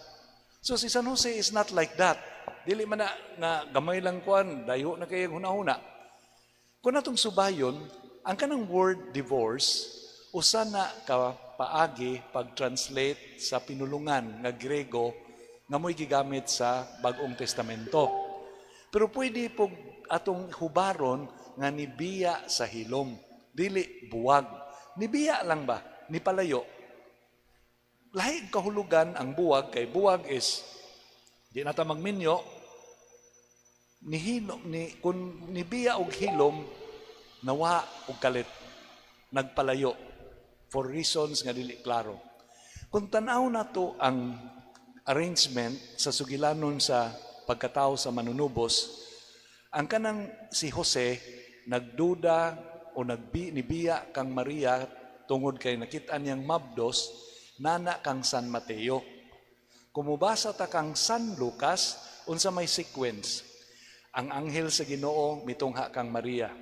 So, si San Jose is not like that. Dili man na gamay lang kuan, dayo na kayang hunahuna. Kung natong subayon, ang kanang word divorce, usa na ka paagi pag-translate sa pinulungan nga Grego nga mo'y gigamit sa Bagong Testamento. Pero pwede po atong hubaron nga nibiya sa hilom. Dili buwag. Nibiya lang ba? Ni palayo. Lahi kahulugan ang buwag, kay buwag is di na ta magminyo, kung nibiya og hilom, nawa og kalit, nagpalayo. For reasons nga dili klaro. Kung tanaw na to ang arrangement sa sugilanon sa pagkatao sa manunubos, ang kanang si Jose nagduda o nibiya kang Maria tungod kay nakita niyang mabdos, nana kang San Mateo. Kumubasa ta kang San Lucas, unsa may sequence. Ang anghel sa Ginoo mitungha kang Maria,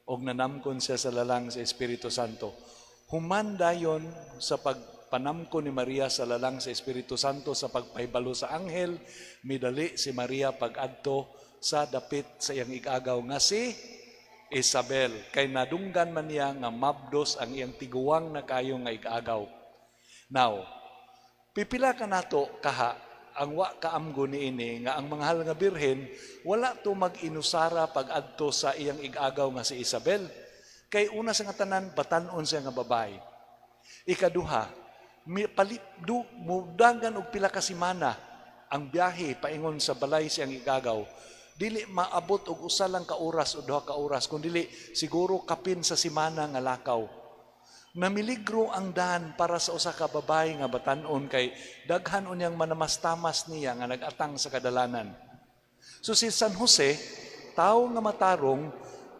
og nanamkon siya sa lalang sa Espiritu Santo. Humandayon sa pagpanamko ni Maria sa lalang sa Espiritu Santo sa pagpahibalo sa anghel, midali si Maria pag-adto sa dapit sa iyang igagaw nga si Isabel. Kay nadunggan man niya nga mabdos ang iyang tiguwang na kayo nga igagaw. Now, pipila ka nato kaha, ang wa kaamgo niini nga ang manghal nga birhen, wala to mag-inusara pag-adto sa iyang igagaw nga si Isabel. Kay una sa nga tanan, batanon siya nga babae. Ikaduha, mudagan og pila ka semana ang biyahe paingon sa balay siyang igagaw. Dili maabot og usa lang ka oras o duha ka oras, kundi siguro kapin sa semana nga lakaw. Namiligro ang daan para sa usa ka babae nga batanon kay daghan unyang manamastamas niya nga nagatang sa kadalanan. So si San Jose, tao nga matarong,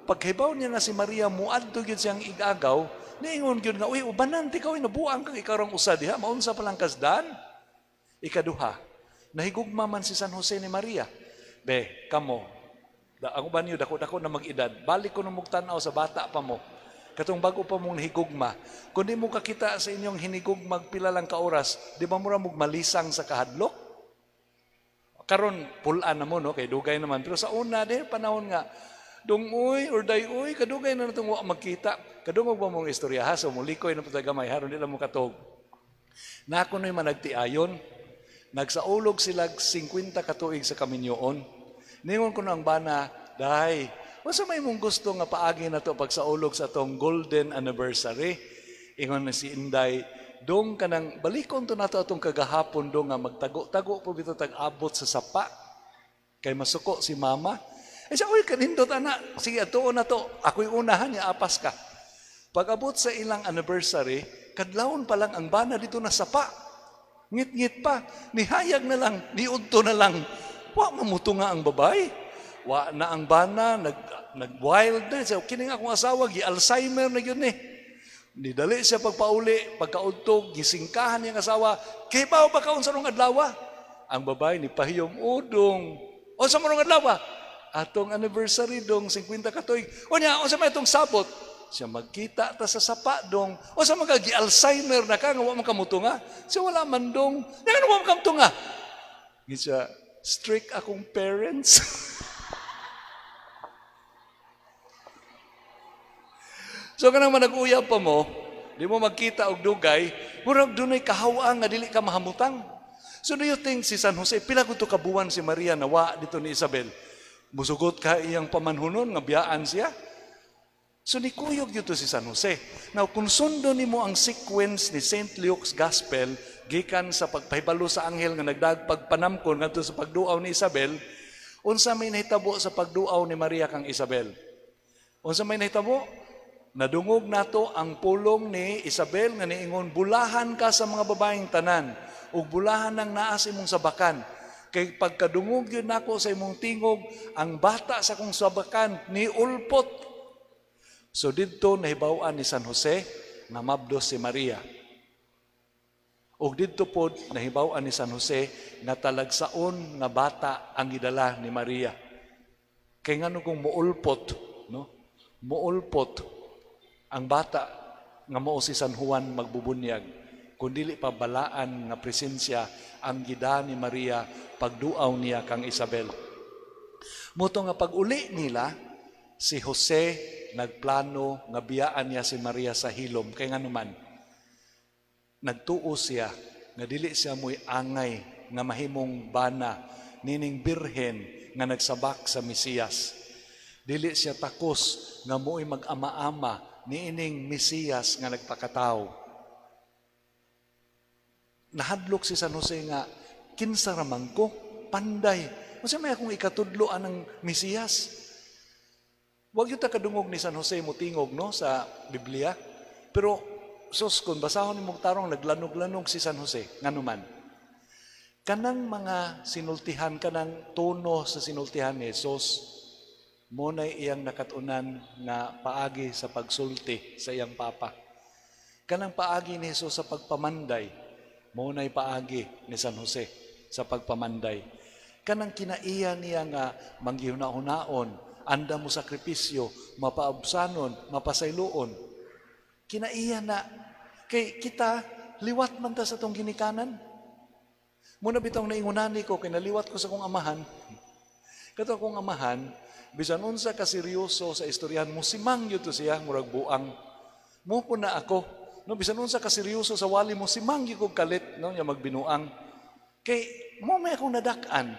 paghibaw niya nga si Maria muadto gyud siyang igagaw, niingon gyud nga, uy, ubanan ti kaw nabuang kang ikaw rang usa diha, maunsa pa lang kasdan. Ikaduha, nahigugma man si San Jose ni Maria. Be, kamo, ang uban niyo dako-dako na mag-edad, balik ko nung mugtanaw sa bata pa mo. Katong bago pa mong nahigugma, kung di mo kakita sa inyong hinigugmag pila lang ka oras, di ba mura mong malisang sa kahadlok? Karon pulaan na mo, no? Kay dugay naman. Pero sa una, panahon nga, dungoy or dayoy, kadugay na natong magkita. Kadungog ba mong istorya ha? So mulikoy na patagamay, haron nila mo katog. Na ako no'y managtiayon, nagsaulog sila 50 katuig sa kaminyoon. Ningon ko na ang bana, dahay, wasa may mong gusto nga paagi na to pagsaulog sa tong golden anniversary. Ingon na si Inday, dong kanang balikon to nato atong kagahapon dong nga magtago-tago po bito tag-abot sa sapa. Kay masuko si mama. Siya, uy, kanindot anak, sige, atuon na to. Ako'y unahan niya, apas ka. Pag-abot sa ilang anniversary, kadlawon pa lang ang bana dito na sapa. Ngit-ngit pa. Nihayag na lang, niudto na lang. Wa mamuto nga ang babae. Wa na ang bana, nag-wild na. So, kining akong asawa, gi-Alzheimer na yun eh. Nidali siya pagpauli, pagkaudtog, gisingkahan niyang asawa. Kay ba kaon sa rong adlawa? Ang babae ni pahiyom, udong. O sa marong adlawa? Atong anniversary dong 50 katuig. O niya, o sa may itong sabot, siya magkita ta sa sapa dong. O sa mga gi-Alzheimer na ka, nga wa makamutunga. Siya wala man dong. Nga wa makamutunga. Siya, strict akong parents. So kanang manag-uyab pa mo, di mo magkita og dugay, murag dunay kahawang nga dili ka mahamutang. So do you think si San Jose, pila ko to kabuwan si Maria na wa dito ni Isabel? Musugot ka iyang pamanhunon, nga biyaan siya. So nikuyog dito si San Jose. Now, kung sundo ni mo ang sequence ni St. Luke's Gospel, gikan sa pagpahibalo sa anghel nga nagdagpagpanamkon ngadto sa pagduaw ni Isabel, unsa may nahitabo sa pagduaw ni Maria kang Isabel? Unsa may nahitabo? Nadungog nato ang pulong ni Isabel nga niingon, bulahan ka sa mga babaeng tanan ug bulahan ang naa sa imong sabakan. Kay pagkadungog yun nako sa imong tingog, ang bata sa kong sabakan ni ulpot. So didto nahibaw-an ni San Jose na mabdos si Maria. Ug didto pod nahibaw-an ni San Jose nga talagsaon nga bata ang gidala ni Maria. Kay ngano kung muulpot, no? Muulpot ang bata nga mao si San Juan magbubunyag, kundili pa balaan nga presensya ang gida ni Maria pagduaw niya kang Isabel. Muto nga pag-uli nila, si Jose nagplano nga biyaan niya si Maria sa hilom. Kay nga naman, nagtuo siya nga dili siya mo'y angay nga mahimong bana nining birhen nga nagsabak sa Mesiyas. Dili siya takos nga mo'y mag-ama-ama niining Mesiyas nga nagpakatao. Nahadlok si San Jose nga, kinsa raman ko, panday. Kasi may akong ikatudloan ng Mesiyas. Huwag yung takadungog ni San Jose mo tingog, no, sa Biblia. Pero, sus, kung basahon ni mong tarong, naglanog-lanog si San Jose, nga naman. Kanang mga sinultihan, kanang tono sa sinultihan ni Jesus, muna'y iyang nakatunan na paagi sa pagsulti sa iyang papa. Kanang paagi ni Jesus sa pagpamanday, muna'y paagi ni San Jose sa pagpamanday. Kanang kinaiya niya nga manggihuna-hunaon, anda mo sakripisyo, mapaabsanon, mapasayloon. Kinaiya na, kay kita, liwat man ta sa tong ginikanan. Muna bitong naingunani ko, kinaliwat ko sa kong amahan. Kato akong amahan, bisan unsa ka seryoso sa istoryahan mo, simang yun to siya, murag buang. Mo po na ako, no, bisan unsa ka seryoso sa wali mo, simang yun kong kalit, no, niya magbinuang. Kay, mo may akong nadak-an.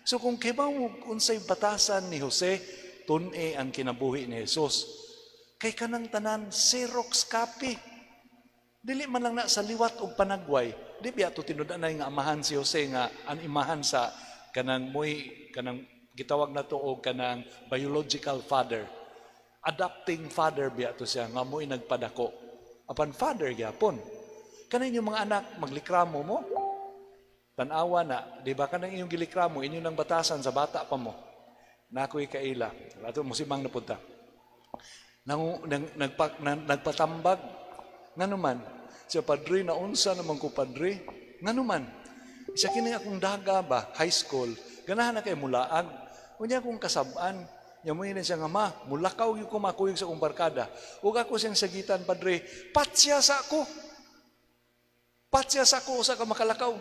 So kung kibaw mo unsay batasan ni Jose, tun-e ang kinabuhi ni Jesus. Kay kanang tanan, Xerox copy. Dili man lang na sa liwat o panagway. Di biya to tinudanay nga amahan si Jose nga ang imahan sa kanang gitawag na to o kanang biological father. Adopting father biya to siya nga mo'y nagpadako. Apan father gyapon. Kanin yung mga anak maglikramo mo. Tanawa na, di ba kanang inyong gilikramo, inyo nang batasan sa bata pa mo. Nakoy kaila. Ato mo simang napunta. Nagpatambag. Nga naman, siya padre na unsa naman ko padre. Nga naman, siya kini akong daga ba, high school, ganahan na kay mulaag. Kunya akong kasabaan, yamuin siya nga, ma, mulakaw yung kumakuyog sa akong barkada. Huwag ako siyang sagitan, padre, patsya sa ako. Patsya sa ako, usa ka makalakaw.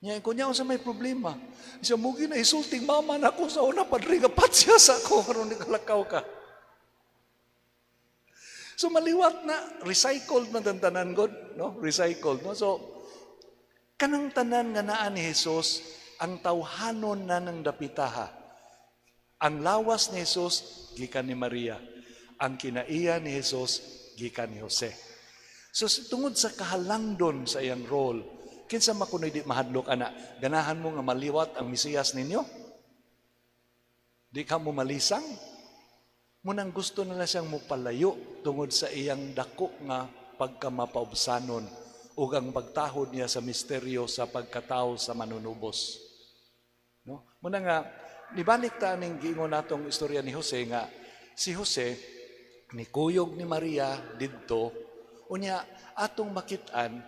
Yan, kunya sa may problema. Siya, mugi na isulting mama na ako sa una, padre, nga patsya sa ako, karon ni kalakaw ka. So maliwat na, recycled na tanan God, no? Recycled, no? So, kanang tanan nga naa ni Jesus, ang tawhanon na ng dapitaha. Ang lawas ni Jesus, gikan ni Maria. Ang kinaiya ni Jesus, gikan ni Jose. So tungod sa kahalangdon sa iyang role, kinsa makunoy di mahadlok ana, ganahan mo nga maliwat ang Mesiyas ninyo? Di ka mo malisang? Munang gusto na siyang mupalayo tungod sa iyang dako nga pagkamapaubsanon o ang pagtahod niya sa misteryo sa pagkatao sa manunubos. No? Muna nga, nibalik ta ning giingon natong istorya ni Jose nga, si Jose, ni kuyog ni Maria didto, unya atong makitaan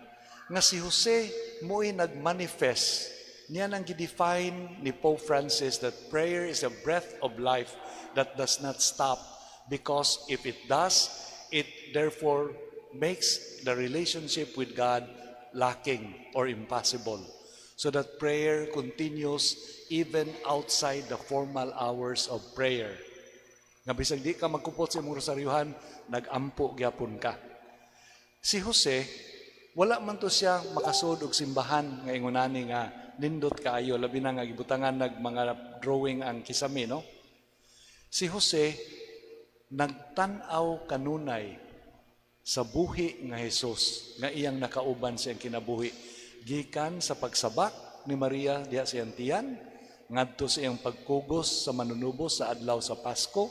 nga si Jose mo'y nagmanifest. Niya nang gidefine ni Pope Francis that prayer is a breath of life that does not stop, because if it does, it therefore makes the relationship with God lacking or impossible. So that prayer continues even outside the formal hours of prayer. Nga bisag di ka magkupot sa imong rosaryuhan, nagampo gyapon ka. Si Jose, wala man to siya makasud og simbahan nga ingunani nga nindot kaayo, labi na nga gibutangan nag mga drawing ang kisame, no? Si Jose nagtan-aw kanunay sa buhi nga Jesus nga iyang nakauban siyang kinabuhi gikan sa pagsabak ni Maria diha sa iyang tiyan ngadto sa iyang pagkugos sa manunubos sa adlaw sa Pasko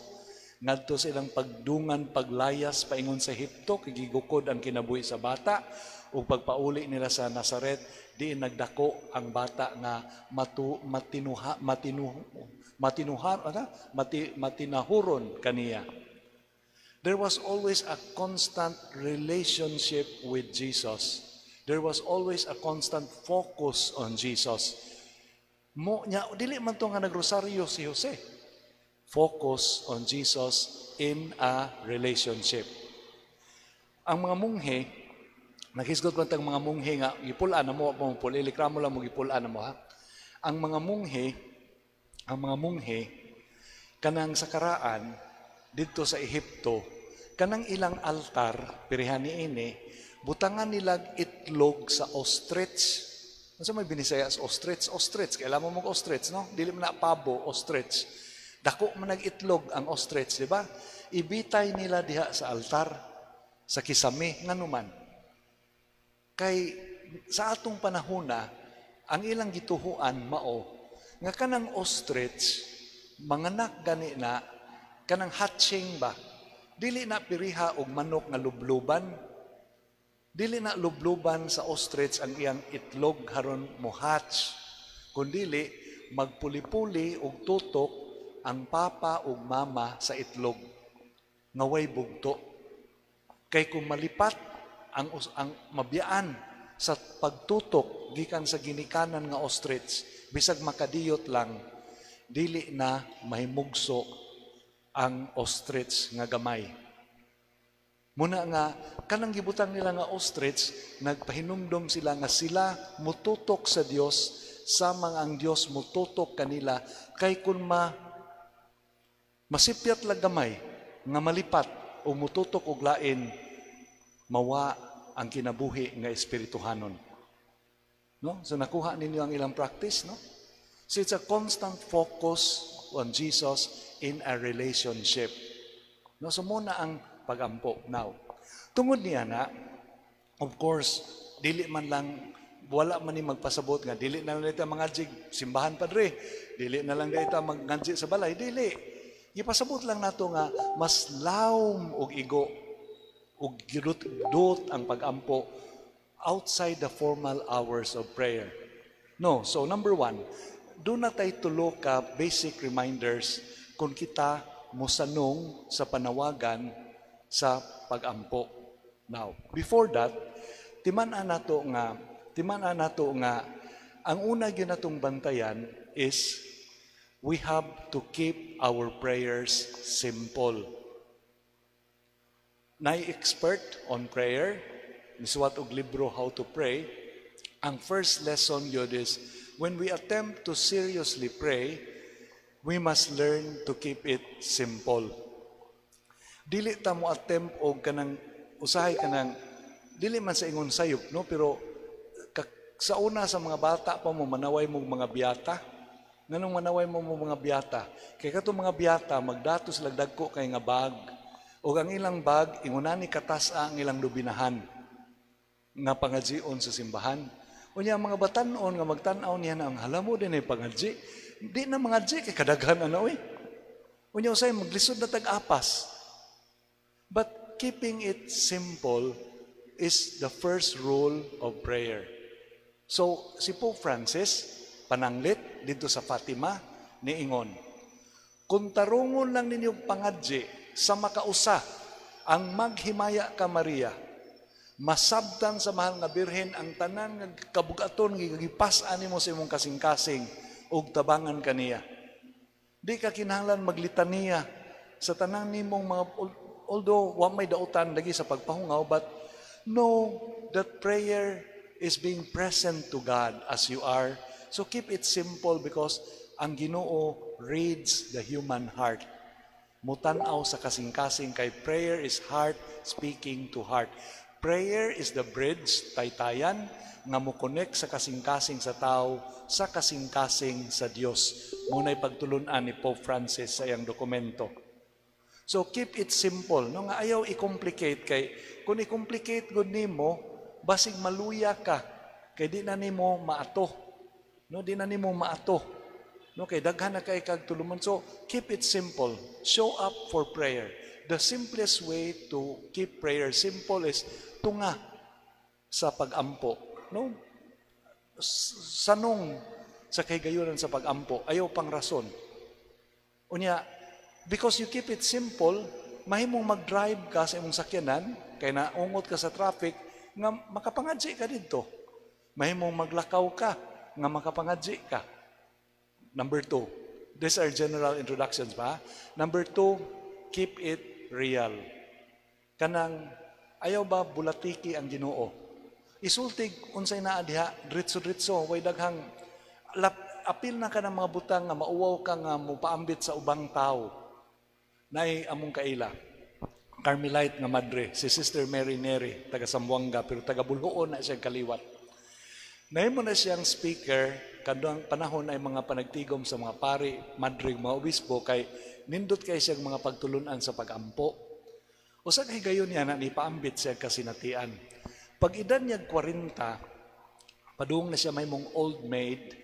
Ngadto silang pagdungan, paglayas, paingon sa Ehipto, kigigukod ang kinabuhi sa bata, o pagpauli nila sa Nazaret, di nagdako ang bata nga matinahuron kaniya. There was always a constant relationship with Jesus. There was always a constant focus on Jesus. Dili man to nga nagrosaryo si Jose. Focus on Jesus in a relationship. Ang mga munghe, naghisgot man tang mga munghe nga, gipulaan na mo, ilikramo lang mo gipulaan na mo ha. Ang mga munghe, kanang sa karaan, dito sa Ehipto, kanang ilang altar, pirihan niini, butangan nilang itlog sa ostrich. Ano may binisaya sa ostrich? Ostrich, kailangan mo mag-ostrich, no? Dili mo na pabo, ostrich. Dako man nag-itlog ang ostrich, di ba? Ibitay nila diha sa altar, sa kisame, nga numan. Kay sa atong panahona, ang ilang gituhuan mao, nga kanang ostrich, manganak gani na, kanang hatching ba? Dili na piriha og manok nga lubluban. Dili na lubluban sa ostrich ang iyang itlog haron mo hatch. Kundili magpuli-puli og tutok ang papa ug mama sa itlog nga way bugto. Kay kung malipat ang mabiyaan sa pagtutok gikan sa ginikanan nga ostrich, bisag makadiyot lang, dili na mahimugso ang ostrich nga gamay. Muna nga, kanang gibutang nila nga ostrich, nagpahinumdom sila nga sila mututok sa Dios, samang ang Dios mututok kanila, kay kun masipyat lang gamay, nga malipat o mututok og lain, mawa ang kinabuhi nga espirituhanon. No? So nakuha ninyo ang ilang practice, no? So it's a constant focus on Jesus in a relationship. No, so muna ang pagampo. Now, tungod niya na, of course, dili man lang, wala man ni magpasabot nga, dili na lang dito mangadjig, simbahan padre, dili na lang dito mangadjig sa balay, dili. Ipasabot lang nato nga, mas lawom og igo, og girut-dut ang pagampo outside the formal hours of prayer. No, so number 1, do na tayo tulo ka basic reminders kung kita musanong sa panawagan sa pagampo. Now, before that, timan-an nato nga ang una gyud natong bantayan is we have to keep our prayers simple. Nay expert on prayer, misuwat og libro How to Pray. Ang first lesson yun is when we attempt to seriously pray, we must learn to keep it simple. Dili ta mo attempt og kanang usahay kanang dili man sa ingon sayop, no, pero sa una sa mga bata pa mo manaway mo mga biyata. Nganong manaway mo mga biyata? Kay kato mga biyata magdato sila dagko kay nga bag. O ang ilang bag ingunani katasa ang ilang lubinahan nga pangadjion sa simbahan. Unya mga batan-on nga magtan-aw niya na ang halamo din ay pangadji. Di na mangadji kay kadaghan ana oy. Unya usay maglisod na tag-apas. But keeping it simple is the first rule of prayer. So si Pope Francis pananglit dito sa Fatima niingon, kung tarungon lang ninyo pangadji sa makausa ang maghimaya ka Maria, masabtan sa mahal nga birhen ang tanan nga kabugaton gigipas-an nimo sa imong kasing-kasing ug tabangan kaniya. Di ka kinahanglan maglitaniya sa tanan nimong mga, although wa may dautan lagi sa pagpahungaw, but know that prayer is being present to God as you are. So keep it simple because ang Ginoo reads the human heart. Mutanaw sa kasing-kasing kay prayer is heart speaking to heart. Prayer is the bridge, taytayan, nga mo-connect sa kasing-kasing sa tao, sa kasing-kasing sa Dios. Muna'y pagtulunan ni Pope Francis sa iyang dokumento. So keep it simple. No? Nga ayaw i-complicate kay, kung i-complicate gud nimo, basig maluya ka, kay di na nimo maato. No, di na nimo maato. No, kay daghan na kay kag tuluman. So, keep it simple. Show up for prayer. The simplest way to keep prayer simple is tunga sa pag-ampo. No? Sanong sa kahigayunan sa pag-ampo. Ayaw pang rason. Unya, because you keep it simple, mahimong mag-drive ka sa imong sakyanan, kay naungot ka sa traffic, nga makapangadji ka dito. Mahimong maglakaw ka, nga makapangadji ka. Number 2, these are general introductions ba? Number 2, keep it real. Kanang, ayaw ba bulatiki ang Ginoo? Isultig, unsay naa diha, dritso-dritso, way daghang, apil na ka ng mga butang nga mauwaw ka nga mupaambit sa ubang tao. Nay among kaila, Carmelite nga madre, si Sister Mary Neri, taga Sambuanga, pero taga Bulhoon na siya kaliwat. Nahimo na siyang speaker, kadang panahon ay mga panagtigom sa mga pari, madre, mga obispo, kay nindot kay siyang mga pagtulunan sa pag-ampo. O sa kahigayon niya na nipaambit siya kasinatian. Pag edad niya 40, padung na siya may mong old maid,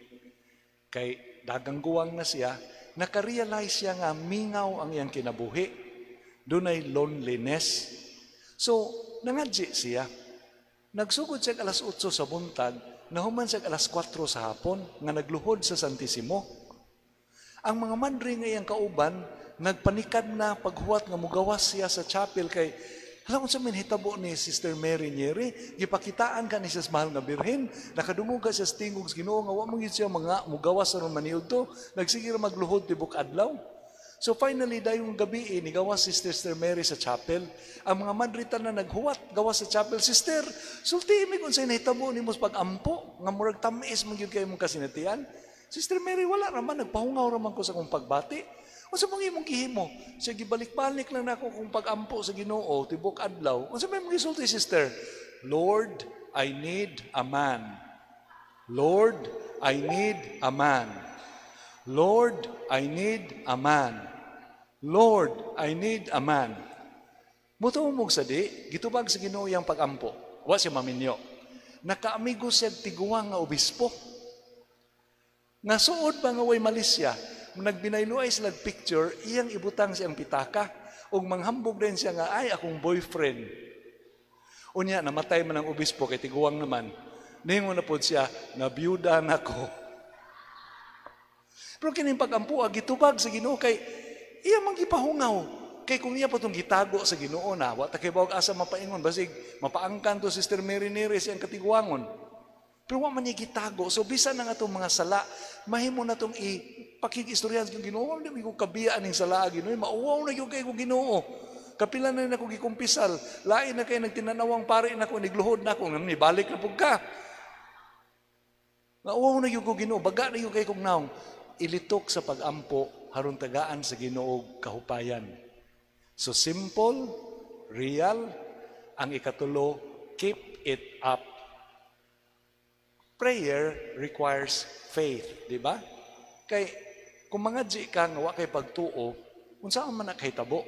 kay dagang guwang na siya, nakarealize siya nga mingaw ang iyang kinabuhi. Dunay loneliness. So, nangadji siya. Nagsugod siya alas 8 sa buntag, nahuman siya alas 4 sa hapon, nga nagluhod sa Santissimo. Ang mga mandri nga iyang kauban, nagpanikad na paghuwat nga mugawas siya sa chapel kay, alam mo sa hitabo ni Sister Mary Neri, gipakitaan ka ni siya mahal nga birhen, nakadungo ka siya sa tingog sa Ginoo nga wa mo siya mga mugawas sa maniud to, nagsigira magluhod tibok adlaw. So finally, dayong gabi, nigawas si Sister Mary sa chapel. Ang mga madritan na naghuwat, gawas sa chapel, Sister, sulti mi kung sa'yo nahitabo ni mo sa pag-ampo, nga murag tamis magyud kayo mong kasinatian. Sister Mary, wala raman, nagpahungaw raman ko sa kong pagbati. O sa mga imong gihimo, siya gibalik-balik lang na ako kung pag-ampo sa Ginoo, tibok adlaw. O sa mga gisulti, Sister, Lord, I need a man. Lord, I need a man. Lord, I need a man. Lord, I need a man. Mutumog sa di, gitubag sa Ginoo yang pag-ampo. Wa siya maminyo. Nakaamigo siya tiguang nga obispo. Nga suod ba nga way Malaysia, nagbinayluay sila picture, iyang ibutang siyang pitaka, ug manghambog din siya nga, ay, akong boyfriend. Unya, namatay man ang obispo, kay tiguang naman. Ningon na po siya, nabiyuda na ko. Pero kining pag-ampo, gitubag sa Ginoo, kay iya man gipahungaw. Kay kung iya pa itong gitago sa Ginoo na, wata kay bawag asa mapaingon, basig mapaangkan to Sister Mary Neri siyang katiguangon. Pero wa man niya gitago. So bisan na nga itong mga sala, mahimo na itong ipakikistoryan sa Ginoo. Hindi ko kabiyaan ng sala, Ginoo. Mauwaw na yung kayo Ginoo. Kapila na ako gikumpisal. Lain na kayo nagtinanawang pare na ako, nigluhod na ako. Nibalik na po ka. Mauwaw na yung Ginoo. Baga na yung kayo kong naong. Ilitok sa pag-ampo, harun tagaan sa Ginoo kahupayan. So simple, real, ang ikatulo, keep it up. Prayer requires faith, di ba? Kay kung mga di ka nga wa kay pagtuo, unsaan man nakahitabo.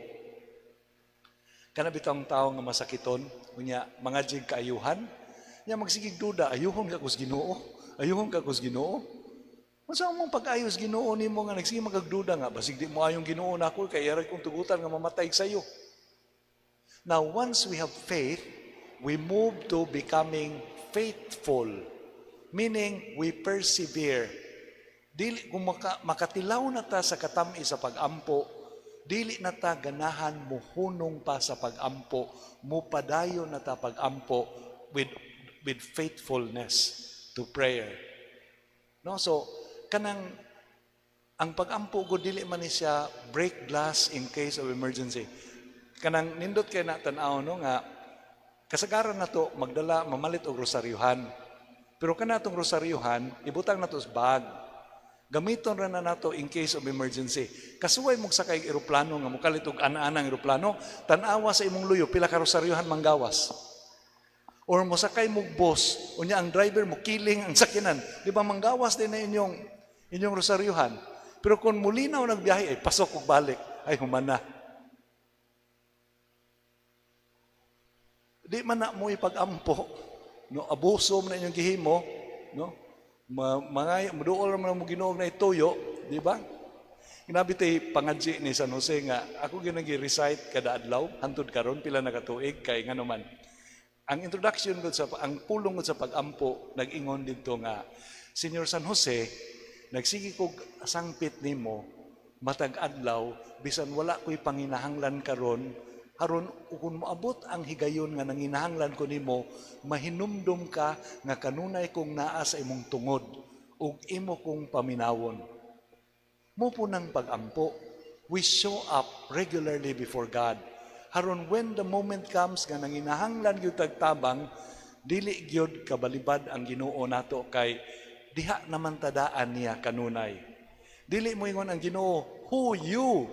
Kana bitang tao nga masakiton, unya mga di kaayuhan, nya magsigig duda, ayuhon ka kus Ginoo, ayuhon ka kus Ginoo. Unsaan mong pag-ayos Ginoo nimo nga nagsige magagduda nga basig di mo ayong Ginoo nako kay yara kong tugutan nga mamatay sa iyo. Now once we have faith, we move to becoming faithful, meaning we persevere. Dili kung makatilaw na ta sa katami sa pag-ampo, dili na ta ganahan muhunong pa sa pag-ampo, mupadayon na ta pag-ampo with faithfulness to prayer. No, so kanang ang pag-ampo go dili man ni siya break glass in case of emergency. Kanang nindot kay na tan-aw no nga kasagaran nato magdala mamalit og rosaryuhan. Pero kanatong rosaryuhan ibutang nato sa bag. Gamiton ra na nato in case of emergency. Kasuway mo sakay eroplano nga mokalit og ana-anang eroplano, tan-awa sa imong luyo pila ka rosaryuhan manggawas. Or mosakay mo bus, unya ang driver mo kiling ang sakyanan. Di ba manggawas din na inyong rosaryuhan. Pero kung mulinaw nagbiyahe, ay pasok o balik, ay humana. Di man na mo ipag-ampo, no, abuso mo na inyong gihimo, no? Mga muduol naman mo Ginoo na ituyo, di ba? Inabitay pangadji ni San Jose nga ako ginagi-recite kada adlaw hantod karon pila na katuig kay ngano man. Ang introduction ko sa ang pulong ko sa pag-ampo nag-ingon didto nga Senior San Jose, nagsigi kog sangpit nimo matag adlaw bisan wala ko'y panginahanglan karon aron kung moabot ang higayon nga nanginahanglan ko nimo mahinumdum ka nga kanunay kong naa sa imong tungod ug imo kong paminawon. Mo po ng pag-ampo, we show up regularly before God. Haron when the moment comes nga nanginahanglan gyud tagtabang, dili gyud kabalibad ang Ginoo nato kay diha naman tadaan niya kanunay. Dili mo ingon ang Ginoo, who you?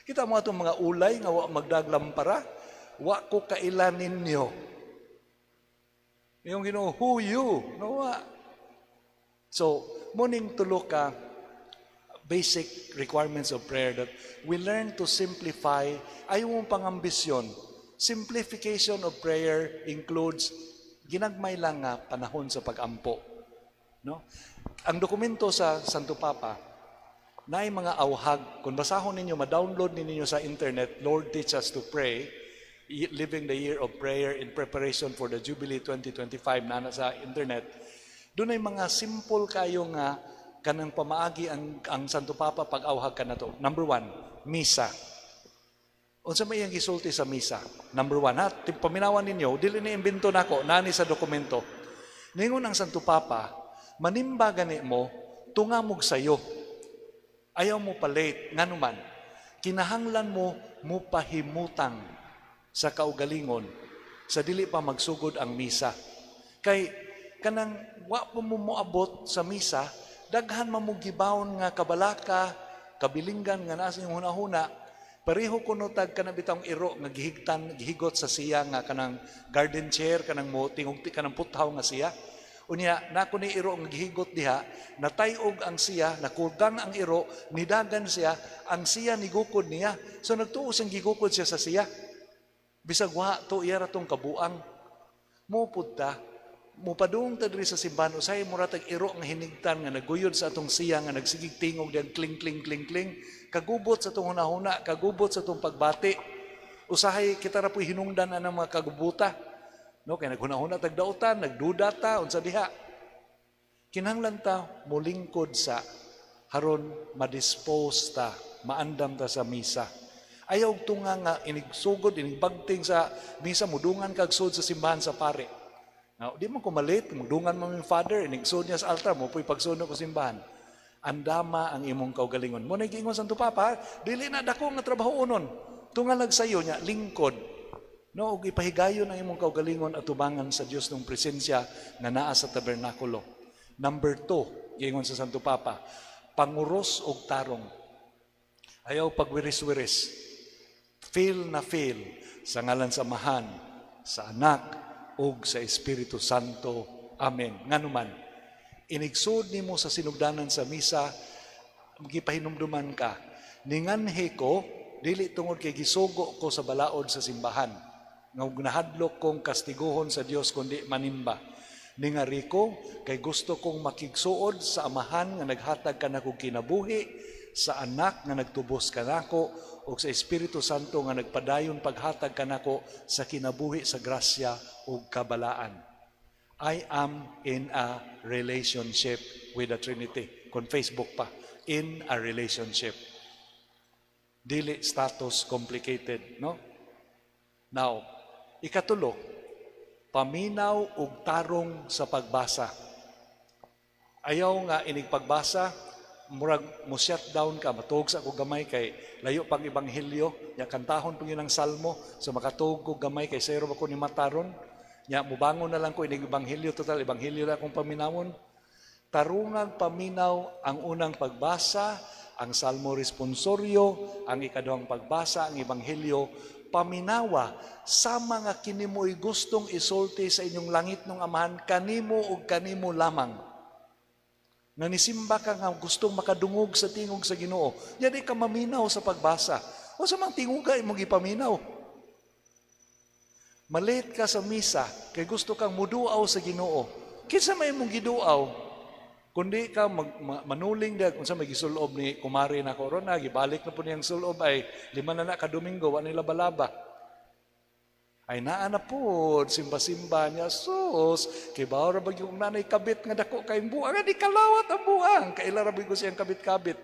Kita mo atong mga ulay nga wa magdaglampara, wa ko kailan ninyo. Yung Ginoo, who you? No, wa. So, muning tulo ka basic requirements of prayer that we learn to simplify. Ayaw mong pangambisyon. Simplification of prayer includes ginagmay lang nga panahon sa pag-ampo. No? Ang dokumento sa Santo Papa, na ay mga awhag. Kung basahon ninyo, ma-download ninyo sa internet, Lord Teach Us to Pray, Living the Year of Prayer in Preparation for the Jubilee 2025 na sa internet. Doon ay mga simple kayo nga kanang pamaagi ang Santo Papa pag-awhag ka na to. Number 1, misa. Unsa may iyang gisulti sa misa? Number 1, ha? Paminawan ninyo, dili ni imbento nako, nani sa dokumento. Ningon ang Santo Papa, manimba gani mo, tungamog sayo. Ayaw mo palate, nganuman. Kinahanglan mo pahimutang sa kaugalingon sa dili pa magsugod ang misa. Kay kanang wa po mo moabot sa misa, daghan mamugibawon nga kabalaka, kabilinggan nga nasa yung hunahuna, pareho kuno tag kanang bitang iro nga gihigot sa siya nga kanang garden chair, kanang mo tingog kanang puthaw nga siya. Unya nako ni iro nga gihigot diha, natayog ang siya, nakuldang ang iro, nidagan siya, ang siya nigukod niya. So nagtuo siyang gigukod siya sa siya. Bisag wa to iya ratong kabuang. Mo pud ta mupadung ta diri sa simbahan usay mura tag iro nga hinigtan nga naguyod sa atong siya nga nagsigig tingog diyan kling kling kling kling kagubot sa atong hunahuna, kagubot sa atong pagbati. Usahay kita ra po'y hinungdan ang mga kagubuta. No, kay naghunahuna tag dautan, nagduda ta unsa diha. Kinahanglan ta molingkod sa haron madispose ta, maandam ta sa misa. Ayaw tunga nga inigsugod, inigbagting sa misa mudungan kag sud sa simbahan sa pare. Now, di mo kumalit, magdungan mo yung father, inigsod niya sa altar mo, po'y pagsuno ko simbahan. Andama ang imong kaugalingon. Mo nag-ingon Santo Papa, dili na dako nga trabaho unon. Tungalag sayo niya, lingkod. No, ug ipahigayon ang imong kaugalingon at tubangan sa Dios ng presensya nga naa sa tabernakulo. Number 2, ingon sa Santo Papa, panguros og tarong. Ayaw pagwiris-wiris. Feel na feel sa ngalan sa Amahan, sa Anak, ug sa Espiritu Santo. Amen. Nganuman, inigsud nimo sa sinugdanan sa misa, gipahinumduman ka, ninganhe ko, dili tungod kay gisugo ko sa balaod sa simbahan, nga nahadlok kong kastiguhon sa Dios kundi manimba. Ningari ko, kay gusto kong makigsuod sa Amahan nga naghatag kanako kinabuhi, sa Anak nga nagtubos kanako, o sa Espiritu Santo nga nagpadayon paghatag kanako sa kinabuhi sa grasya ug kabalaan. I am in a relationship with the Trinity. Kung Facebook pa, in a relationship. Dili status complicated, no? Now, ikatulo, paminaw ug tarong sa pagbasa. Ayaw nga inig pagbasa, murag mo shut down ka, matuog sa ako gamay kay layo pang ebanghelyo, ya kantahon pang yun ang salmo, so makatuog ko gamay kay sayro ako ni mataron, ya mubangon na lang ko inig ebanghelyo, total ebanghelyo na akong paminawon. Tarungag paminaw ang unang pagbasa, ang salmo responsoryo, ang ikaduhang pagbasa, ang ebanghelyo, paminawa, sama nga kinimo'y gustong isulti sa inyong langit ng Amahan, kanimo ug kanimo lamang. Nga nisimba ka nga gustong makadungog sa tingog sa Ginoo, yan ka maminaw sa pagbasa. O sa mga tingog ka, imong ipaminaw. Malit ka sa misa, kay gusto kang muduaw sa Ginoo. Kinsa may imong giduaw? Kundi ka manuling dag unsa may gisulob ni kumari na corona, gibalik na po niyang sulob ay 5 na ka Domingo wa nila balaba. Ay naa na po simba-simba niya sus kay bawra bag yung nanay kabit nga dako kay buang di kalawat ang buang kaila ra ko siyang kabit-kabit.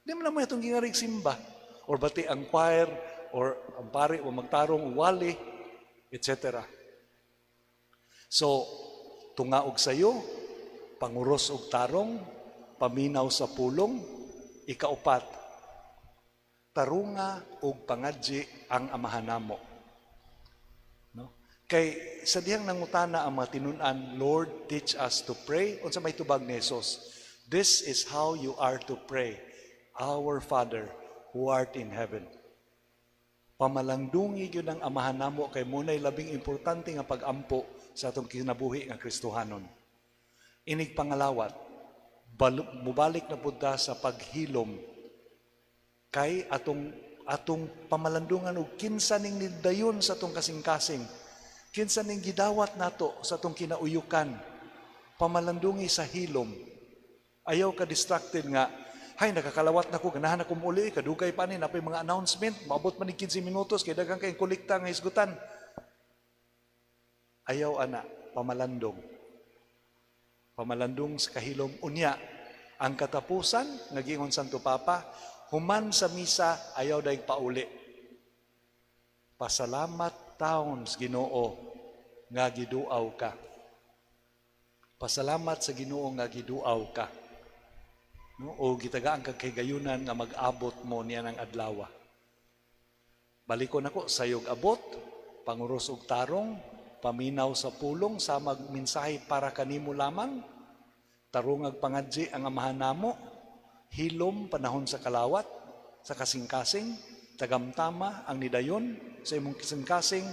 Di man mo itong gingarig simba or bati ang choir or ang pari o magtarong wali etc. So tungaog sayo panguros og tarong, paminaw sa pulong, ikaupat, tarunga og pangadji ang amahan namo. No? Kay sa dihang nangutana ang mga tinun-an, Lord, teach us to pray. Unsa may tubag ni Jesus? This is how you are to pray. Our Father who art in heaven. Pamalangdungi yun ang amahan namo kay munay labing importante nga pag-ampo sa atong kinabuhi nga Kristohanon. Inig pangalawat, mubalik na punta sa paghilom kay atong pamalandungan og kinsa ning nidayon sa atong kasing-kasing, kinsa ning gidawat nato sa atong kinauyukan, pamalandungi sa hilom. Ayaw ka distracted nga, hay nakakalawat na ko, ganahan ako muli, kadugay pa ni, napay mga announcement, maabot man ni 15 minutos, kay dagang kayong kolekta nga isgutan. Ayaw ana, pamalandong. Pamalandong sa kahilom. Unya, ang katapusan, nagingon Santo Papa, human sa misa, ayaw daig pauli. Pasalamat taon sa Ginoo nga giduaw ka. Pasalamat sa Ginoo nga giduaw ka. No? O gitagaan kag kay gayunan nga mag-abot mo niya ng adlawa. Balikon ako, sayog abot, panguros og tarong, paminaw sa pulong sa magmensahe para kanimo lamang, tarungag pangadji ang amahan namo, hilom panahon sa kalawat, sa kasing-kasing, tagamtama ang nidayon sa imong kasing-kasing,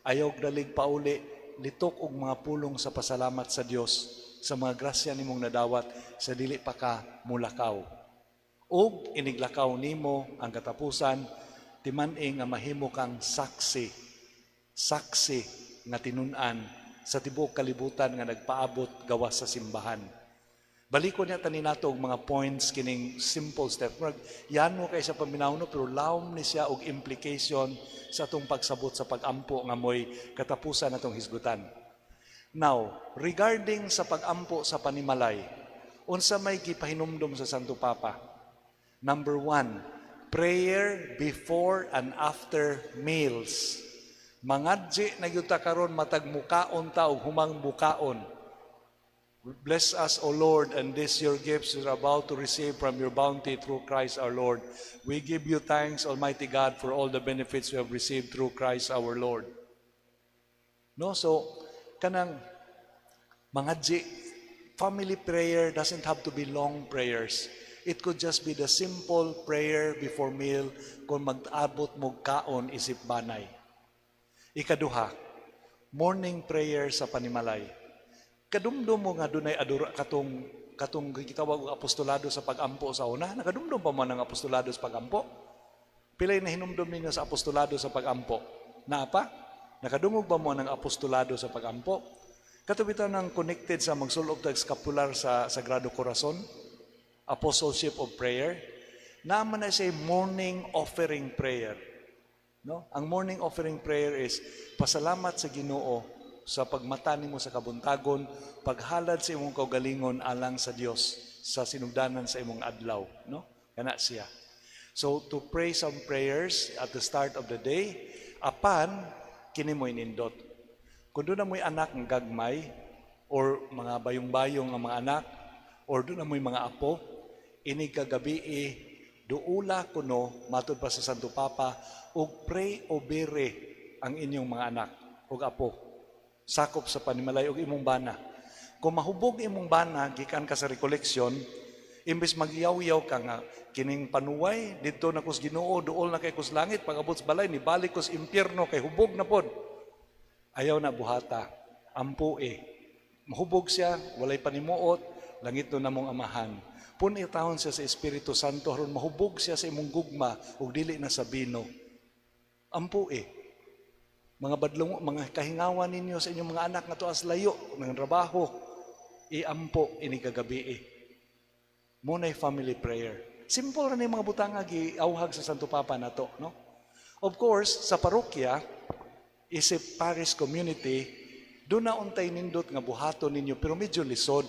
ayaw dalig pauli, litok og mga pulong sa pasalamat sa Dios sa mga grasya nimong nadawat sa dili pa ka mulakaw. Ug iniglakaw nimo ang katapusan, timan-ing nga mahimo kang saksi nga tinun-an sa tibuok kalibutan nga nagpaabot gawas sa simbahan. Balikon niya tanin nato og mga points kining simple step. Yan mo kay sa paminawno pero lawom ni siya og implication sa atong pagsabot sa pagampo nga moy katapusan natong hisgutan. Now, regarding sa pagampo sa panimalay, unsa may gipahinumdom sa Santo Papa? Number 1, prayer before and after meals. Mangadji na yuta karon matag mukaon ta og humang bukaon. Bless us, O Lord, and this your gifts we are about to receive from your bounty through Christ our Lord. We give you thanks, Almighty God, for all the benefits we have received through Christ our Lord. No, so kanang mangadji, family prayer doesn't have to be long prayers. It could just be the simple prayer before meal kung mag-abot mo kaon isip banay. Ikaduha, morning prayer sa panimalay. Kadumdum mo nga dunay adura katong gitawag og apostolado sa pagampo sa una. Nakadumdum pa mo ng apostolado sa pagampo? Pilay na hinumdum ninyo sa apostolado sa pagampo? Naapa? Nakadungog ba mo ng apostolado sa pagampo? Katubitan ng connected sa magsulog tag scapular sa Sagrado Corazon, Apostleship of Prayer. Naman na siya morning offering prayer. No? Ang morning offering prayer is pasalamat sa Ginoo sa pagmata nimo sa kabuntagon, paghalad sa imong kaugalingon alang sa Dios sa sinugdanan sa imong adlaw, no? Kana siya. So to pray some prayers at the start of the day, apan kini mo inindot. Kung doon na mo'y anak ng gagmay or mga bayong-bayong nga mga anak or doon na mo'y mga apo, ini kagabi duula kuno matud pa sa Santo Papa og pray obere ang inyong mga anak og apo sakop sa panimalay og imong bana. Kung mahubog imong bana gikan ka sa recollection, imbes magyaw-yaw ka nga kining panuway didto na kus Ginoo duol na kay kus langit pagabot sa balay ni balik kus impierno kay hubog na pod. Ayaw na buhata, ampo mahubog siya, walay panimuot, langit na mong amahan. Punitahon siya sa Espiritu Santo aron mahubog siya sa imong gugma ug dili na sa bino. Ampo mga badlong, mga kahingawan ninyo sa inyong mga anak nga tuas layo ng trabaho iampo ini kagabi. Muna'y family prayer. Simple rin yung mga butang nga giawhag sa Santo Papa nato, no? Of course, sa parokya, isip parish community, doon na untay nindot nga buhaton ninyo, pero medyo lisod.